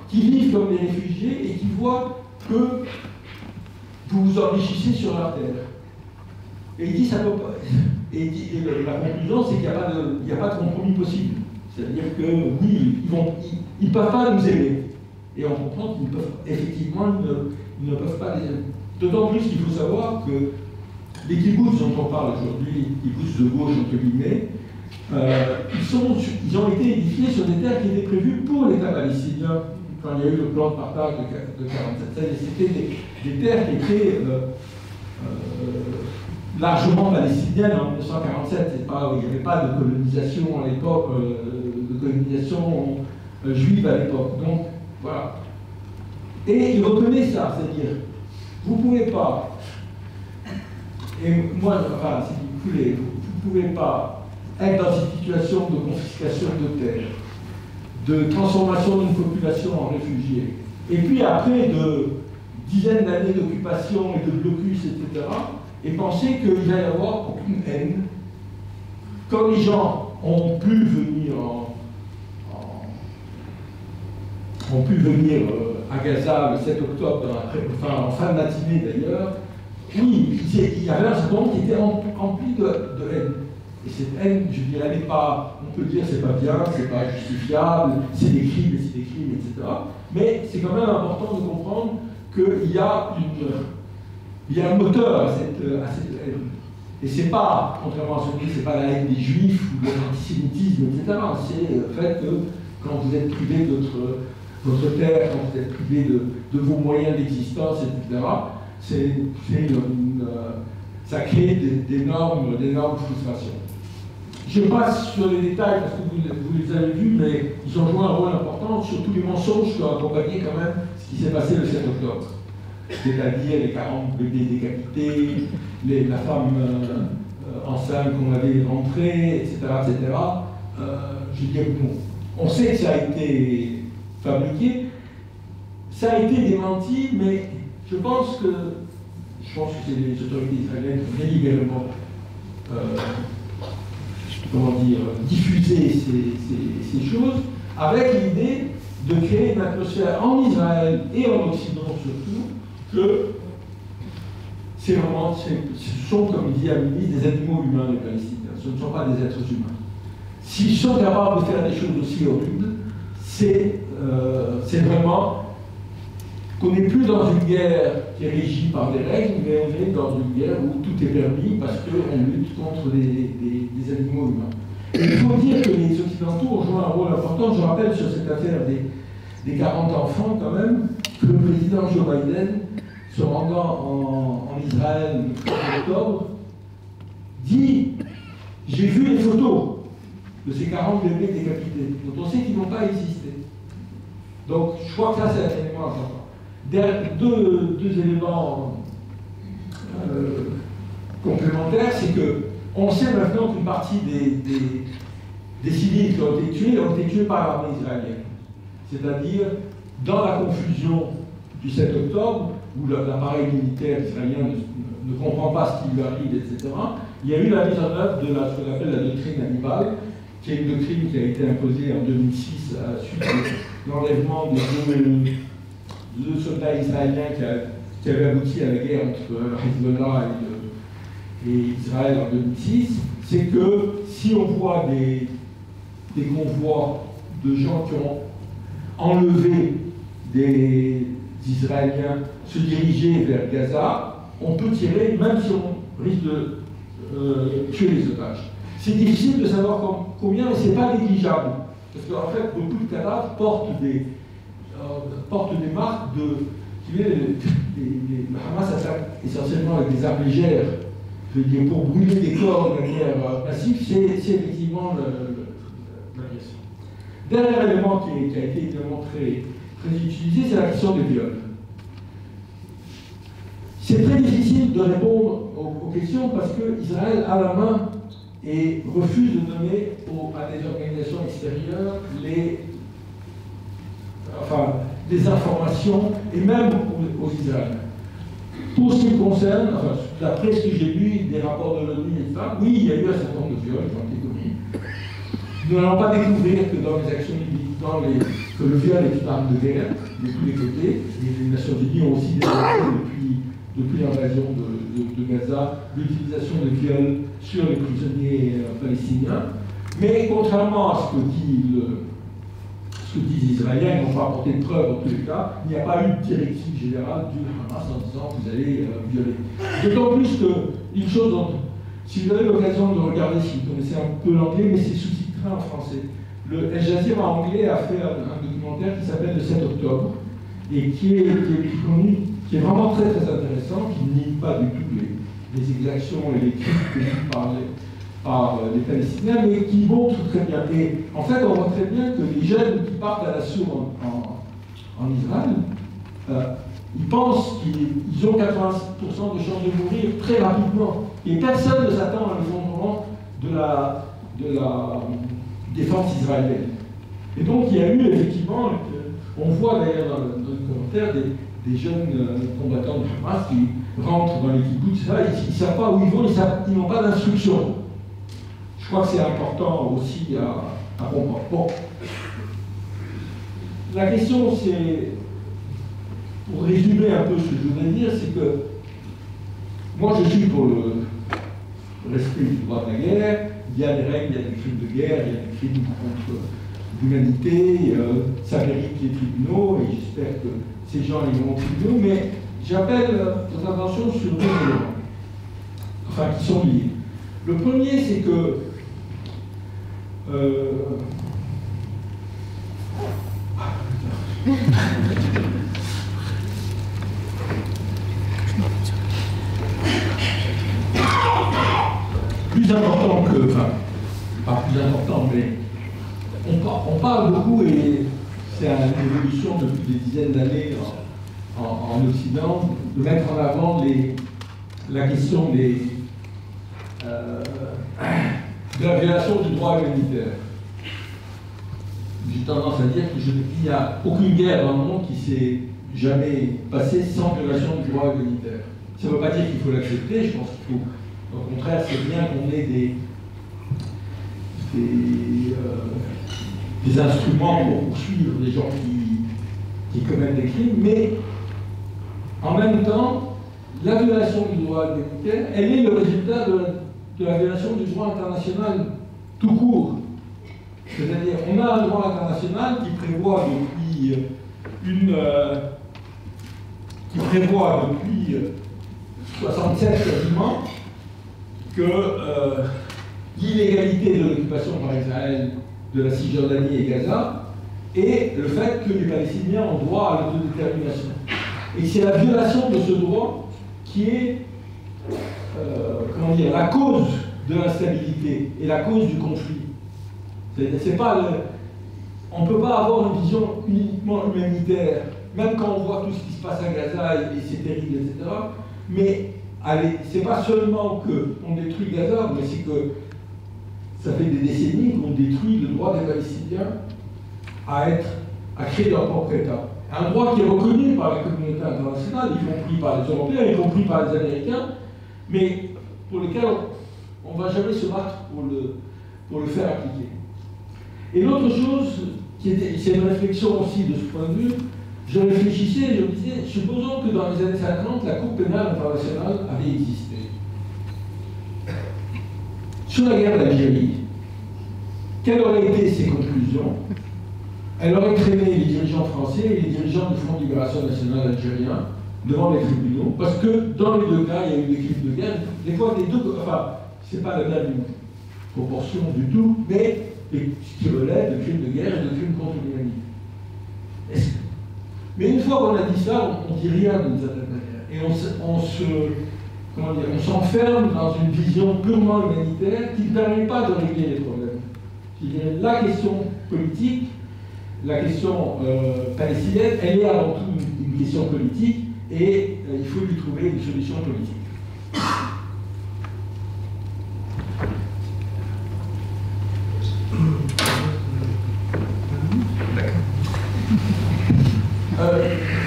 qui vivent comme des réfugiés et qui voient que vous vous enrichissez sur leur terre. Et il dit ça peut pas. Et la conclusion, c'est qu'il n'y a pas de compromis possible. C'est-à-dire que oui, ils ne peuvent pas nous aimer. Et on comprend qu'ils ne peuvent, effectivement, ils ne peuvent pas les aimer. D'autant plus qu'il faut savoir que les kibbutz dont on parle aujourd'hui, les kibbutz de gauche, entre guillemets, ils ont été édifiés sur des terres qui étaient prévues pour l'État palestinien quand il y a eu le plan de partage de 1947. C'était des terres qui étaient largement palestiniennes en 1947. Il n'y avait pas de colonisation à l'époque, de colonisation juive à l'époque. Donc, voilà. Et il reconnaît ça, c'est-à-dire, vous ne pouvez pas, et moi, enfin, si vous voulez, vous ne pouvez pas être dans une situation de confiscation de terres, de transformation d'une population en réfugiés, et puis après de dizaines d'années d'occupation et de blocus, etc., et penser qu'il va y avoir aucune haine. Quand les gens ont pu venir à Gaza le 7 octobre, en fin de matinée d'ailleurs, oui, il y avait un certain nombre qui était rempli de haine. Et cette haine, je dirais, elle n'est pas, on peut dire c'est pas bien, c'est pas justifiable, c'est des crimes, etc. Mais c'est quand même important de comprendre qu'il y a un moteur à cette haine. Et c'est pas, contrairement à ce que dit, c'est pas la haine des juifs ou de l'antisémitisme, etc. C'est le fait que quand vous êtes privé de votre terre, quand vous êtes privé de vos moyens d'existence, etc., ça crée d'énormes frustrations. Je passe sur les détails parce que vous les avez vus, mais ils ont joué un rôle important sur tous les mensonges qui ont accompagné quand même ce qui s'est passé le 7 octobre. C'est-à-dire les 40 bébés décapités, la femme enceinte qu'on avait rentrée, etc. Je veux dire, bon, on sait que ça a été fabriqué, ça a été démenti, mais je pense que c'est les autorités israéliennes qui ont délibérément diffuser ces choses, avec l'idée de créer une atmosphère en Israël et en Occident surtout, que ce sont, comme dit Amini, des animaux humains, les Palestiniens, ce ne sont pas des êtres humains. S'ils sont capables de faire des choses aussi horribles, c'est vraiment qu'on n'est plus dans une guerre qui est régie par des règles, mais on est dans une guerre où tout est permis parce qu'on lutte contre des animaux humains. Et il faut dire que les Occidentaux ont joué un rôle important. Je rappelle sur cette affaire des 40 enfants, quand même, que le président Joe Biden, se rendant en Israël le 1er octobre, dit « J'ai vu les photos. de ces 40 bébés décapités, dont on sait qu'ils n'ont pas existé. Donc, je crois que ça, c'est un élément important. Deux éléments complémentaires, c'est que on sait maintenant qu'une partie des civils qui ont été tués par l'armée israélienne. C'est-à-dire, dans la confusion du 7 octobre, où l'appareil militaire israélien ne comprend pas ce qui lui arrive, etc., il y a eu la mise en œuvre de ce qu'on appelle la doctrine Hannibal, qui est une doctrine qui a été imposée en 2006 à la suite de l'enlèvement de deux soldats israéliens qui avaient abouti à la guerre entre Hezbollah et Israël en 2006. C'est que si on voit des convois de gens qui ont enlevé des Israéliens se diriger vers Gaza, on peut tirer, même si on risque de tuer les otages. C'est difficile de savoir combien, mais ce n'est pas négligeable. Parce qu'en fait, beaucoup de cadavres portent des marques de... Le Hamas attaque essentiellement avec des armes légères. Je veux dire, pour brûler des corps de manière massive, c'est effectivement l'agression. Dernier élément qui a été évidemment très utilisé, c'est la question des viols. C'est très difficile de répondre aux questions parce qu'Israël a la main et refuse de donner à des organisations extérieures des informations, et même aux Israéliens. Pour ce qui concerne, d'après ce que j'ai lu des rapports de l'ONU et tout ça, oui, il y a eu un certain nombre de viols qui ont été commis. Nous n'allons pas découvrir que dans les actions militaires, que le viol est une arme de guerre de tous les côtés. Les Nations Unies ont aussi dénoncé depuis l'invasion de Gaza l'utilisation de viols sur les prisonniers palestiniens. Mais contrairement à ce que disent les Israéliens, ils n'ont pas apporté de preuves en tous les cas, il n'y a pas eu de directive générale du Hamas en disant que vous allez violer. D'autant plus qu'une chose dont, si vous avez l'occasion de regarder, si vous connaissez un peu l'anglais, mais c'est sous-titré en français. Le Al Jazeera anglais a fait un documentaire qui s'appelle Le 7 octobre et qui est vraiment très très intéressant, qui ne nie pas du tout les exactions et les crimes commis par les Palestiniens, mais qui montre très bien. Et en fait, on voit très bien que les jeunes qui partent à l'assaut en Israël, ils pensent qu'ils ont 80% de chances de mourir très rapidement. Et personne ne s'attend à l'effondrement de la défense israélienne. Et donc, il y a eu effectivement, on voit d'ailleurs dans le commentaire des jeunes combattants de Hamas qui rentrent dans les kibbutz, ils ne savent pas où ils vont, ils n'ont pas d'instruction. Je crois que c'est important aussi à comprendre. Bon. La question, c'est, pour résumer un peu ce que je voudrais dire, c'est que moi je suis pour le respect du droit de la guerre. Il y a des règles, il y a des crimes de guerre, il y a des crimes contre l'humanité, ça mérite les tribunaux, et j'espère que ces gens iront aux tribunaux, mais j'appelle votre attention sur deux éléments, enfin qui sont liés. Le premier, c'est que plus important que, enfin, pas plus important, mais on parle beaucoup, et c'est une évolution depuis des dizaines d'années en Occident, de mettre en avant la question de la violation du droit humanitaire. J'ai tendance à dire qu'il n'y a aucune guerre dans le monde qui s'est jamais passée sans violation du droit humanitaire. Ça ne veut pas dire qu'il faut l'accepter, je pense qu'il faut, au contraire, c'est bien qu'on ait des instruments pour poursuivre les gens qui commettent des crimes, mais en même temps, la violation du droit humanitaire, elle est le résultat de la violation du droit international tout court. C'est-à-dire, on a un droit international qui prévoit depuis 67 quasiment que l'illégalité de l'occupation par Israël de la Cisjordanie et Gaza et le fait que les Palestiniens ont droit à l'autodétermination. Et c'est la violation de ce droit qui est la cause de l'instabilité et la cause du conflit. C'est pas on ne peut pas avoir une vision uniquement humanitaire, même quand on voit tout ce qui se passe à Gaza et c'est terrible, etc. Mais c'est pas seulement qu'on détruit Gaza, mais c'est que ça fait des décennies qu'on détruit le droit des Palestiniens à créer leur propre État. Un droit qui est reconnu par la communauté internationale, y compris par les Européens, y compris par les Américains, mais pour lequel on ne va jamais se battre pour le faire appliquer. Et l'autre chose, c'est une réflexion aussi de ce point de vue, je réfléchissais et je me disais, supposons que dans les années 50, la Cour pénale internationale avait existé. Sur la guerre d'Algérie, quelles auraient été ses conclusions? Elle aurait traîné les dirigeants français et les dirigeants du Front de Libération Nationale algérien devant les tribunaux, parce que dans les deux cas, il y a eu des crimes de guerre. Des fois, c'est pas la même proportion du tout, mais ce qui relève de crimes de guerre et de crimes contre l'humanité. Mais une fois qu'on a dit ça, on ne dit rien d'une certaine manière. Et on s'enferme dans une vision purement humanitaire qui ne permet pas de régler les problèmes. La question politique, la question palestinienne, elle est avant tout une question politique et il faut lui trouver une solution politique.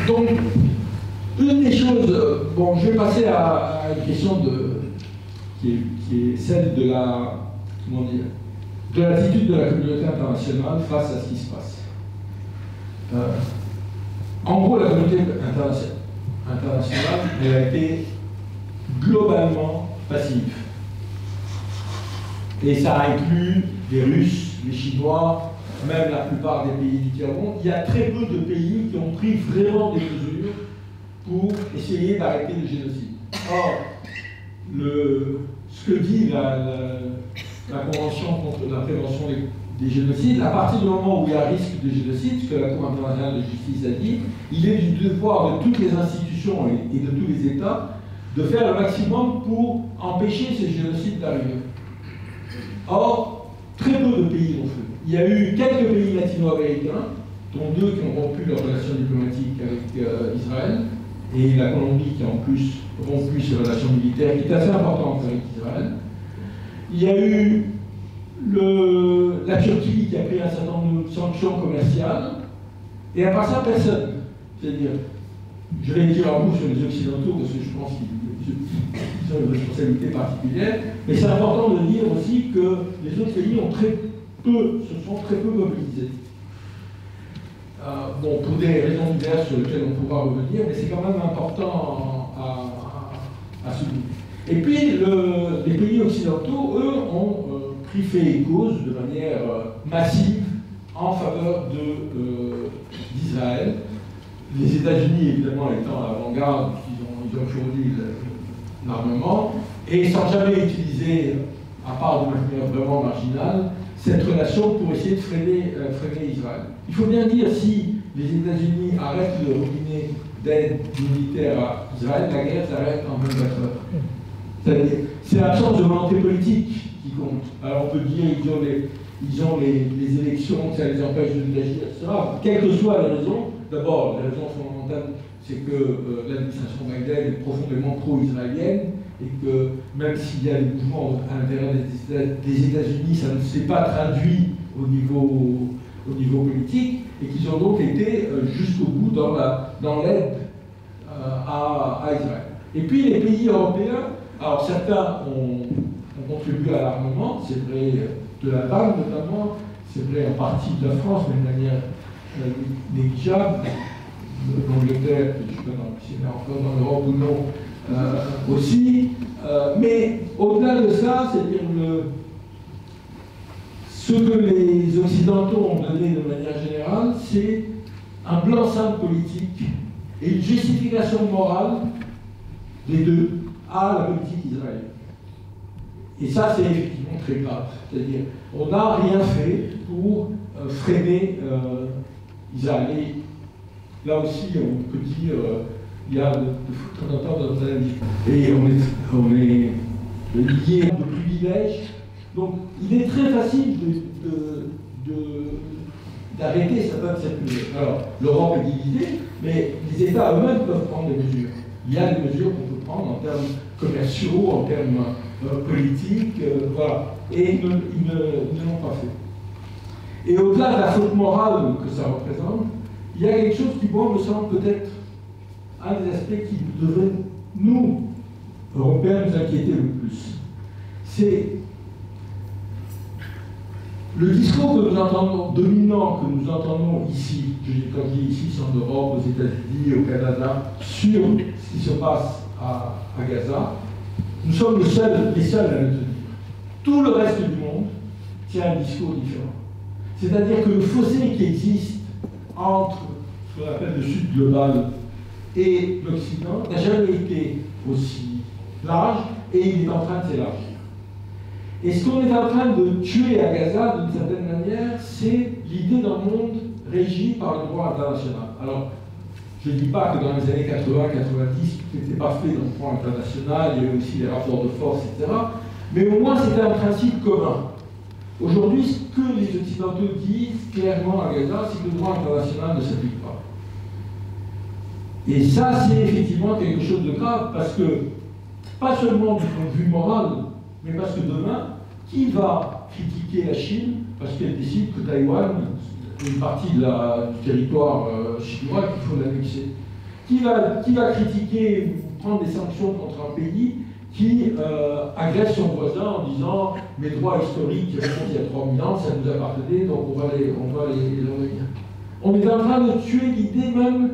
Donc, une des choses, bon, je vais passer à une question qui est celle de l'attitude de la communauté internationale face à ce qui se passe. En gros, la communauté internationale, elle a été globalement passive. Et ça inclut les Russes, les Chinois, même la plupart des pays du tiers-monde. Il y a très peu de pays qui ont pris vraiment des mesures pour essayer d'arrêter le génocide. Or, ce que dit la Convention contre la prévention des génocides, à partir du moment où il y a risque de génocide, ce que la Cour internationale de justice a dit, il est du devoir de toutes les institutions et de tous les États de faire le maximum pour empêcher ces génocides d'arriver. Or, très peu de pays l'ont fait. Il y a eu quelques pays latino-américains, dont deux qui ont rompu leurs relations diplomatiques avec Israël, et la Colombie qui a en plus rompu ses relations militaires, qui est assez importante avec Israël. Il y a eu la Turquie qui a pris un certain nombre de sanctions commerciales, et à part ça, personne. C'est-à-dire, je vais dire un mot sur les Occidentaux, parce que je pense qu'ils ont une responsabilité particulière, mais c'est important de dire aussi que les autres pays se sont très peu mobilisés. Bon, pour des raisons diverses sur lesquelles on pourra revenir, mais c'est quand même important à souligner. Et puis, les pays occidentaux, eux, ont pris fait et cause de manière massive en faveur d'Israël. Les États-Unis, évidemment, étant à l'avant-garde, ils ont fourni l'armement, et sans jamais utiliser, à part de manière vraiment marginale, cette relation pour essayer de freiner Israël. Il faut bien dire, si les États-Unis arrêtent le robinet d'aide militaire à Israël, la guerre s'arrête en 24 heures. C'est-à-dire, c'est l'absence de volonté politique qui compte. Alors on peut dire ils ont les élections, ça les empêche d'agir, etc. Quelles que soient les raisons, d'abord, la raison fondamentale, c'est que l'administration Biden est profondément pro-israélienne, et que même s'il y a des mouvements à l'intérieur des États-Unis, ça ne s'est pas traduit au niveau politique, et qu'ils ont donc été jusqu'au bout dans l'aide à Israël. Et puis les pays européens, alors certains ont contribué à l'armement, c'est vrai de l'Allemagne notamment, c'est vrai en partie de la France, mais de manière négligeable, l'Angleterre, je ne sais pas si elle est encore dans l'Europe ou non, aussi. Mais au-delà de ça, c'est-à-dire ce que les Occidentaux ont donné de manière générale, c'est un blanc-seing politique et une justification morale des deux à la politique israélienne. Et ça, c'est effectivement très grave. C'est-à-dire, on n'a rien fait pour freiner Israël. Et là aussi, on peut dire, il y a de temps en temps dans notre analyse. Et on est lié de privilèges. Donc, il est très facile d'arrêter certaines circulations. Alors, l'Europe est divisée, mais les États eux-mêmes peuvent prendre des mesures. Il y a des mesures qu'on peut prendre en termes commerciaux, en termes politiques, voilà. Et ils ne l'ont pas fait. Et au-delà de la faute morale que ça représente, il y a quelque chose qui, moi, me semble peut-être un des aspects qui devrait, nous, Européens, nous inquiéter le plus. C'est le discours que nous entendons, dominant, que nous entendons ici, quand je dis ici, c'est en Europe, aux États-Unis, au Canada, sur ce qui se passe à Gaza. Nous sommes les seuls à le tenir. Tout le reste du monde tient un discours différent. C'est-à-dire que le fossé qui existe entre ce qu'on appelle le Sud global et l'Occident n'a jamais été aussi large et il est en train de s'élargir. Et ce qu'on est en train de tuer à Gaza, d'une certaine manière, c'est l'idée d'un monde régi par le droit international. Alors, je ne dis pas que dans les années 80-90, tout n'était pas fait dans le droit international, il y avait aussi des rapports de force, etc. Mais au moins, c'était un principe commun. Aujourd'hui, ce que les Occidentaux disent clairement à Gaza, c'est que le droit international ne s'applique pas. Et ça, c'est effectivement quelque chose de grave, parce que, pas seulement du point de vue moral, mais parce que demain, qui va critiquer la Chine parce qu'elle décide que Taïwan est une partie du territoire chinois qu'il faut l'annexer? Qui va critiquer ou prendre des sanctions contre un pays qui agresse son voisin en disant « mes droits historiques qui remontent il y a 3000 ans, ça nous appartenait, donc on va les revenir ». On est en train de tuer l'idée même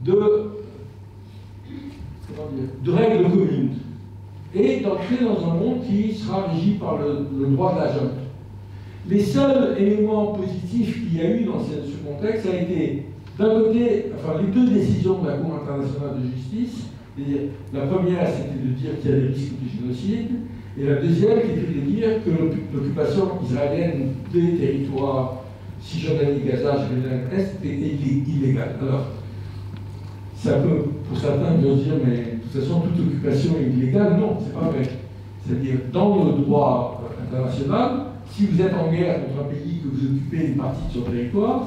de règles communes et d'entrer dans un monde qui sera régi par le droit de la jungle. Les seuls éléments positifs qu'il y a eu dans ce contexte, ça a été, d'un côté, enfin, les deux décisions de la Cour internationale de justice. La première, c'était de dire qu'il y a des risques de génocide, et la deuxième, qui était de dire que l'occupation israélienne des territoires Cisjordanie, Gaza, Jérusalem Est était illégale. Alors, ça peut, pour certains, bien dire, mais de toute façon, toute occupation est illégale. Non, c'est pas vrai. C'est-à-dire, dans le droit international, si vous êtes en guerre contre un pays, que vous occupez une partie de son territoire,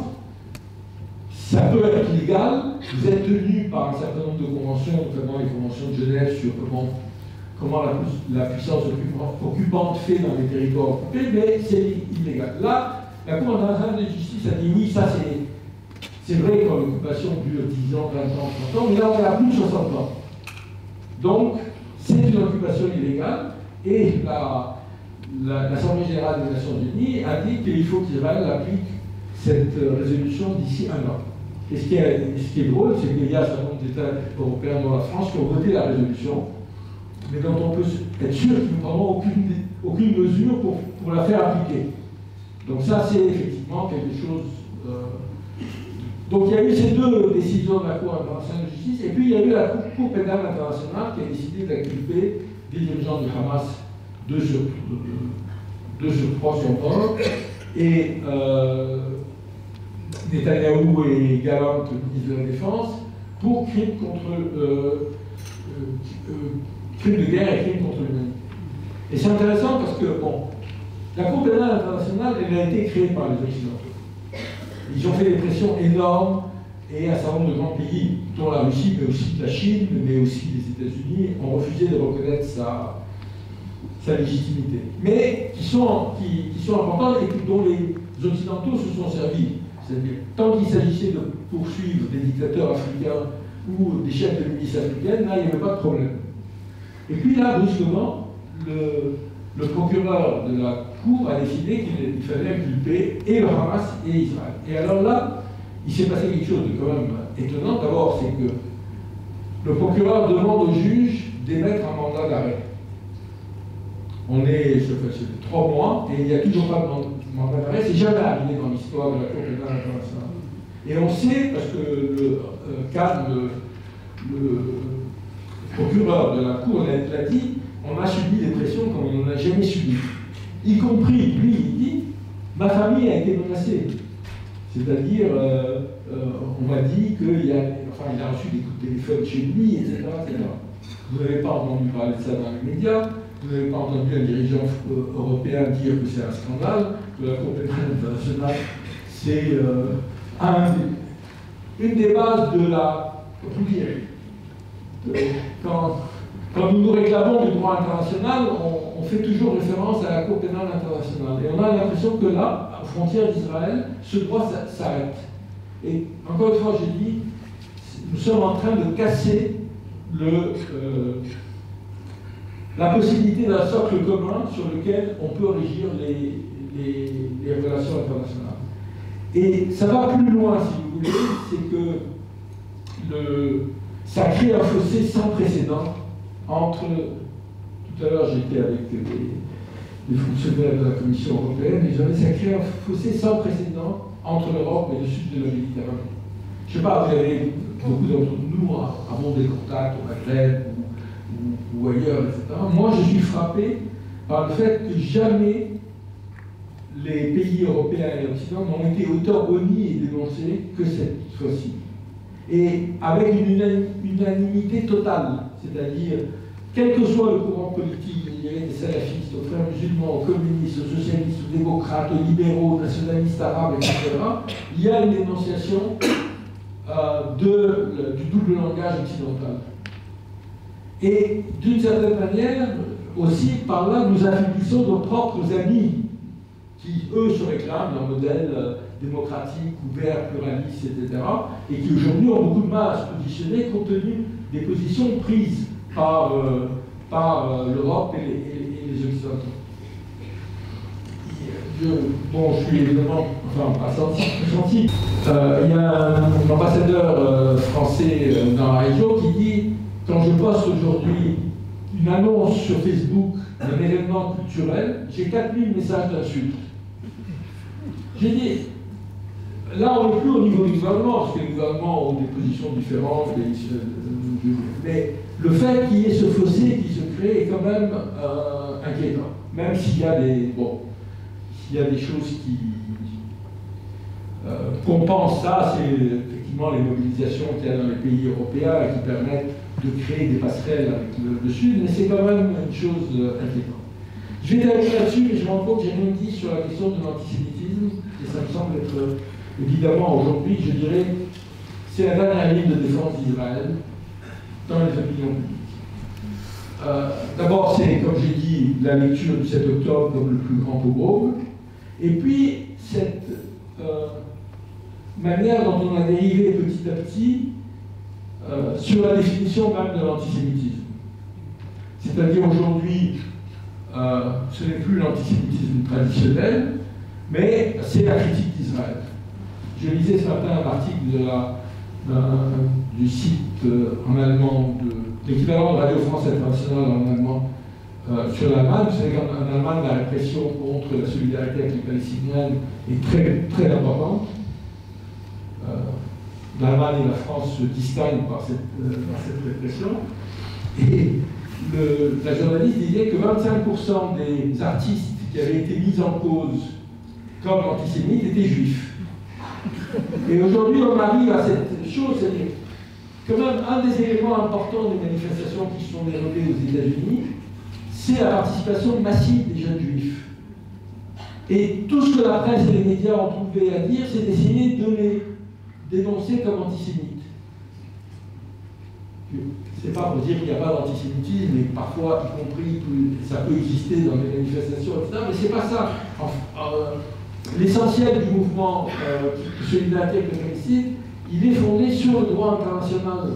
ça peut être illégal. Vous êtes tenu par un certain nombre de conventions, notamment les conventions de Genève sur comment la puissance occupante fait dans les territoires occupés, mais c'est illégal. Là, la Cour internationale de justice a dit oui, ça c'est vrai quand l'occupation dure 10 ans, 20 ans, 30 ans, mais là on est à plus de 60 ans. Donc, c'est une occupation illégale, et l'Assemblée générale des Nations Unies a dit qu'il faut qu'Israël applique cette résolution d'ici un an. Et ce qui est drôle, c'est qu'il y a un certain nombre d'États européens, dont la France, qui ont voté la résolution, mais dont on peut être sûr qu'ils ne prendront aucune mesure pour la faire appliquer. Donc ça, c'est effectivement quelque chose... Donc il y a eu ces deux décisions de la Cour internationale de justice, et puis il y a eu la Cour pénale internationale qui a décidé d'inculper des dirigeants du Hamas, deux sur trois sont morts, et Netanyahou et Gallant, le ministre de la Défense, pour crimes de guerre et crimes contre l'humanité. Et c'est intéressant parce que, bon, la Cour pénale internationale, elle a été créée par les Occidentaux. Ils ont fait des pressions énormes, et un certain nombre de grands pays, dont la Russie, mais aussi la Chine, mais aussi les États-Unis, ont refusé de reconnaître sa légitimité. Mais qui sont importantes et dont les Occidentaux se sont servis. C'est-à-dire, tant qu'il s'agissait de poursuivre des dictateurs africains ou des chefs de milices africaines, là, il n'y avait pas de problème. Et puis là, brusquement, le procureur de la Cour a décidé qu'il fallait inculper et le Hamas et Israël. Et alors là, il s'est passé quelque chose de quand même étonnant. D'abord, c'est que le procureur demande au juge d'émettre un mandat d'arrêt. On est, ça fait 3 mois, et il n'y a toujours pas de mandat d'arrêt. C'est jamais arrivé dans l'histoire de la Cour pénale internationale. Et on sait, parce que le procureur de la Cour l'a dit, on a subi des pressions comme on n'en a jamais subi. Y compris, lui, il dit, ma famille a été menacée. C'est-à-dire, on m'a dit qu'il il a reçu des coups de téléphone chez lui, etc. etc. Vous n'avez pas entendu parler de ça dans les médias, vous n'avez pas entendu un dirigeant européen dire que c'est un scandale, que la Cour pénale internationale, c'est une des bases de la... Comment dire, quand nous nous réclamons du droit international, on fait toujours référence à la Cour pénale internationale. Et on a l'impression que là, aux frontières d'Israël, ce droit s'arrête. Et encore une fois, je dis, nous sommes en train de casser la possibilité d'un socle commun sur lequel on peut régir les relations internationales. Et ça va plus loin, si vous voulez, c'est que ça crée un fossé sans précédent entre... Tout à l'heure, j'étais avec des fonctionnaires de la Commission européenne, et ça crée un fossé sans précédent entre l'Europe et le sud de la Méditerranée. Je ne sais pas, vous avez, beaucoup d'entre nous avons des contacts au Maghreb ou ailleurs, etc. Moi, je suis frappé par le fait que jamais les pays européens et occidentaux n'ont été autant honnis et dénoncés que cette fois-ci. Et avec une unanimité totale, c'est-à-dire, quel que soit le courant politique, je dirais, des salafistes, aux frères musulmans, aux communistes, aux socialistes, aux démocrates, aux libéraux, aux nationalistes arabes, etc., il y a une dénonciation du double langage occidental. Et d'une certaine manière, aussi, par là, nous affaiblissons nos propres amis, qui, eux, se réclament d'un modèle démocratique, ouvert, pluraliste, etc., et qui aujourd'hui ont beaucoup de mal à se positionner compte tenu des positions prises par l'Europe et les Occidentaux. Je suis évidemment, enfin, pas senti. Il y a un ambassadeur français dans la région qui dit, quand je poste aujourd'hui une annonce sur Facebook d'un événement culturel, j'ai 4000 messages d'insultes. J'ai dit, là on n'est plus au niveau du gouvernement, parce que les gouvernements ont des positions différentes, mais le fait qu'il y ait ce fossé qui se crée est quand même inquiétant. Même s'il y a des choses qui compensent ça, c'est effectivement les mobilisations qu'il y a dans les pays européens et qui permettent de créer des passerelles avec le Sud, mais c'est quand même une chose inquiétante. Je vais terminer là-dessus, mais je me rends compte que j'ai rien dit sur la question de l'antisémitisme, et ça me semble être, évidemment, aujourd'hui, je dirais, c'est la dernière ligne de défense d'Israël dans les opinions publiques. D'abord, c'est, comme j'ai dit, la lecture du 7 octobre comme le plus grand pogrom, et puis cette manière dont on a dérivé petit à petit sur la définition même de l'antisémitisme. C'est-à-dire aujourd'hui, ce n'est plus l'antisémitisme traditionnel, mais c'est la critique d'Israël. Je lisais ce matin un article du site en allemand, l'équivalent de Radio France Internationale en allemand, sur l'Allemagne. Vous savez qu'en Allemagne, la répression contre la solidarité avec les Palestiniens est très, très importante. L'Allemagne et la France se distinguent par cette répression. Et la journaliste disait que 25% des artistes qui avaient été mis en cause comme antisémites étaient juifs. Et aujourd'hui, on arrive à cette chose, c'est-à-dire, quand même, un des éléments importants des manifestations qui sont déroulées aux États-Unis, c'est la participation massive des jeunes juifs. Et tout ce que la presse et les médias ont trouvé à dire, c'est d'essayer de les dénoncer comme antisémites. C'est pas pour dire qu'il n'y a pas d'antisémitisme, mais parfois, y compris, ça peut exister dans les manifestations, etc. Mais c'est pas ça. L'essentiel du mouvement de solidarité avec le Palestine, il est fondé sur le droit international.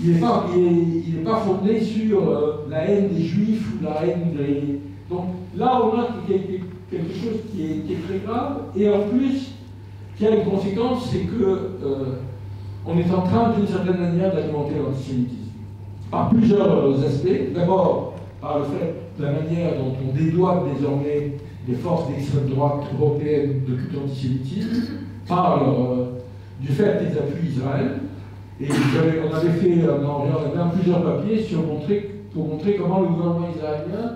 Il n'est pas fondé sur la haine des Juifs ou la haine des... Donc là, on a quelque chose qui est très grave, et en plus, qui a une conséquence, c'est que on est en train, d'une certaine manière, d'alimenter l'antisémitisme. Par plusieurs aspects. D'abord, par le fait de la manière dont on dédouane désormais les forces d'extrême droite européennes de tout antisémitisme, par du fait des appuis Israël. Et on avait fait plusieurs papiers pour montrer comment le gouvernement israélien,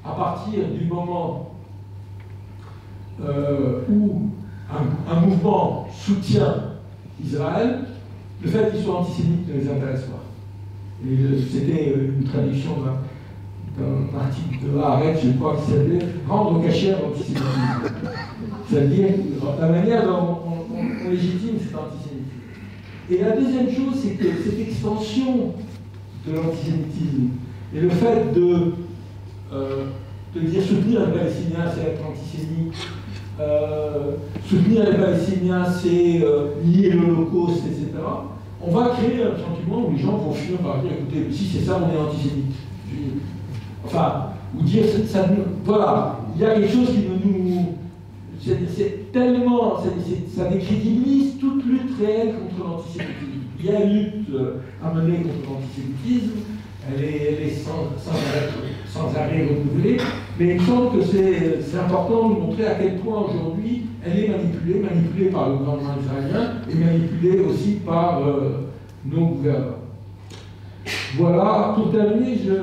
à partir du moment où un mouvement soutient Israël, le fait qu'ils soient antisémites ne les intéresse pas. Et c'était une traduction d'un article de Haaretz, je crois, qui s'appelait « Rendre cachère l'antisémitisme ». C'est-à-dire la manière dont on légitime cet antisémitisme. Et la deuxième chose, c'est que cette extension de l'antisémitisme et le fait de dire soutenir les Palestiniens, c'est être antisémite, soutenir les Palestiniens, c'est nier l'Holocauste, etc. On va créer un sentiment où les gens vont finir par dire, écoutez, si c'est ça, on est antisémite. Enfin, ou dire, ça, voilà, il y a quelque chose qui nous... C'est tellement... ça décrédibilise toute lutte réelle contre l'antisémitisme. Il y a une lutte à mener contre l'antisémitisme, elle est sans arrêt renouvelée, mais il me semble que c'est important de montrer à quel point aujourd'hui elle est manipulée par le gouvernement israélien et manipulée aussi par nos gouvernants. Voilà, pour terminer, je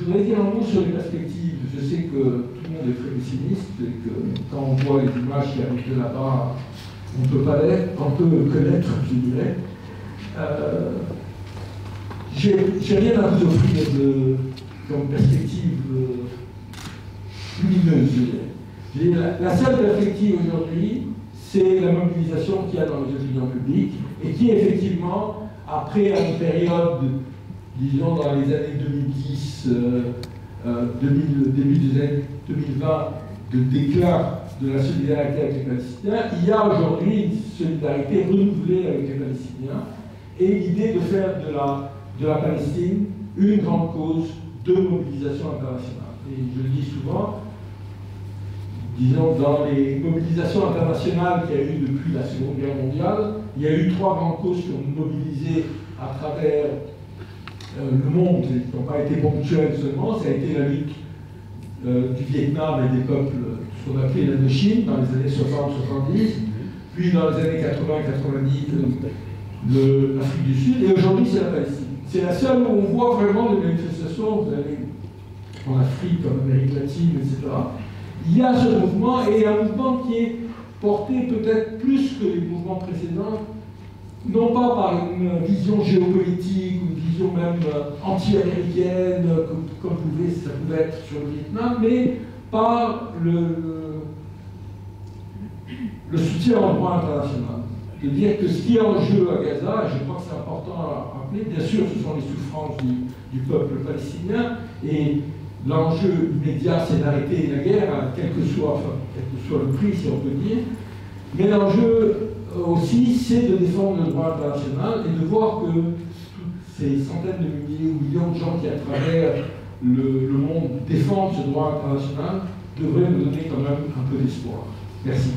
voudrais dire un mot sur les perspectives. Je sais que tout le monde est très pessimiste et que quand on voit les images qui arrivent de là-bas, on peut connaître, je dirais. J'ai rien à vous offrir comme perspective lumineuse, je dirais. La seule perspective aujourd'hui, c'est la mobilisation qu'il y a dans les opinions publiques et qui, effectivement, après une période, disons dans les années 2010, début des années 2020, de déclin de la solidarité avec les Palestiniens, il y a aujourd'hui une solidarité renouvelée avec les Palestiniens et l'idée de faire de la Palestine une grande cause de mobilisation internationale. Et je le dis souvent, disons, dans les mobilisations internationales qu'il y a eu depuis la Seconde Guerre mondiale, il y a eu 3 grandes causes qui ont mobilisé à travers le monde, et qui n'ont pas été ponctuelles seulement. Ça a été la lutte du Vietnam et des peuples, ce qu'on appelait l'Indochine, dans les années 60-70, puis dans les années 80-90, l'Afrique du Sud, et aujourd'hui c'est la Palestine. C'est la seule où on voit vraiment des manifestations, vous avez en Afrique, en Amérique latine, etc. Il y a ce mouvement, et un mouvement qui est porté peut-être plus que les mouvements précédents, non pas par une vision géopolitique, une vision même anti-américaine, comme ça pouvait être sur le Vietnam, mais par le soutien au droit international. De dire que ce qui est en jeu à Gaza, et je crois que c'est important à rappeler, bien sûr ce sont les souffrances du peuple palestinien, et l'enjeu immédiat c'est d'arrêter la guerre, quel que soit le prix si on peut dire, mais l'enjeu aussi c'est de défendre le droit international et de voir que toutes ces centaines de milliers ou millions de gens qui à travers le monde défendent ce droit international devraient nous donner quand même un peu d'espoir. Merci.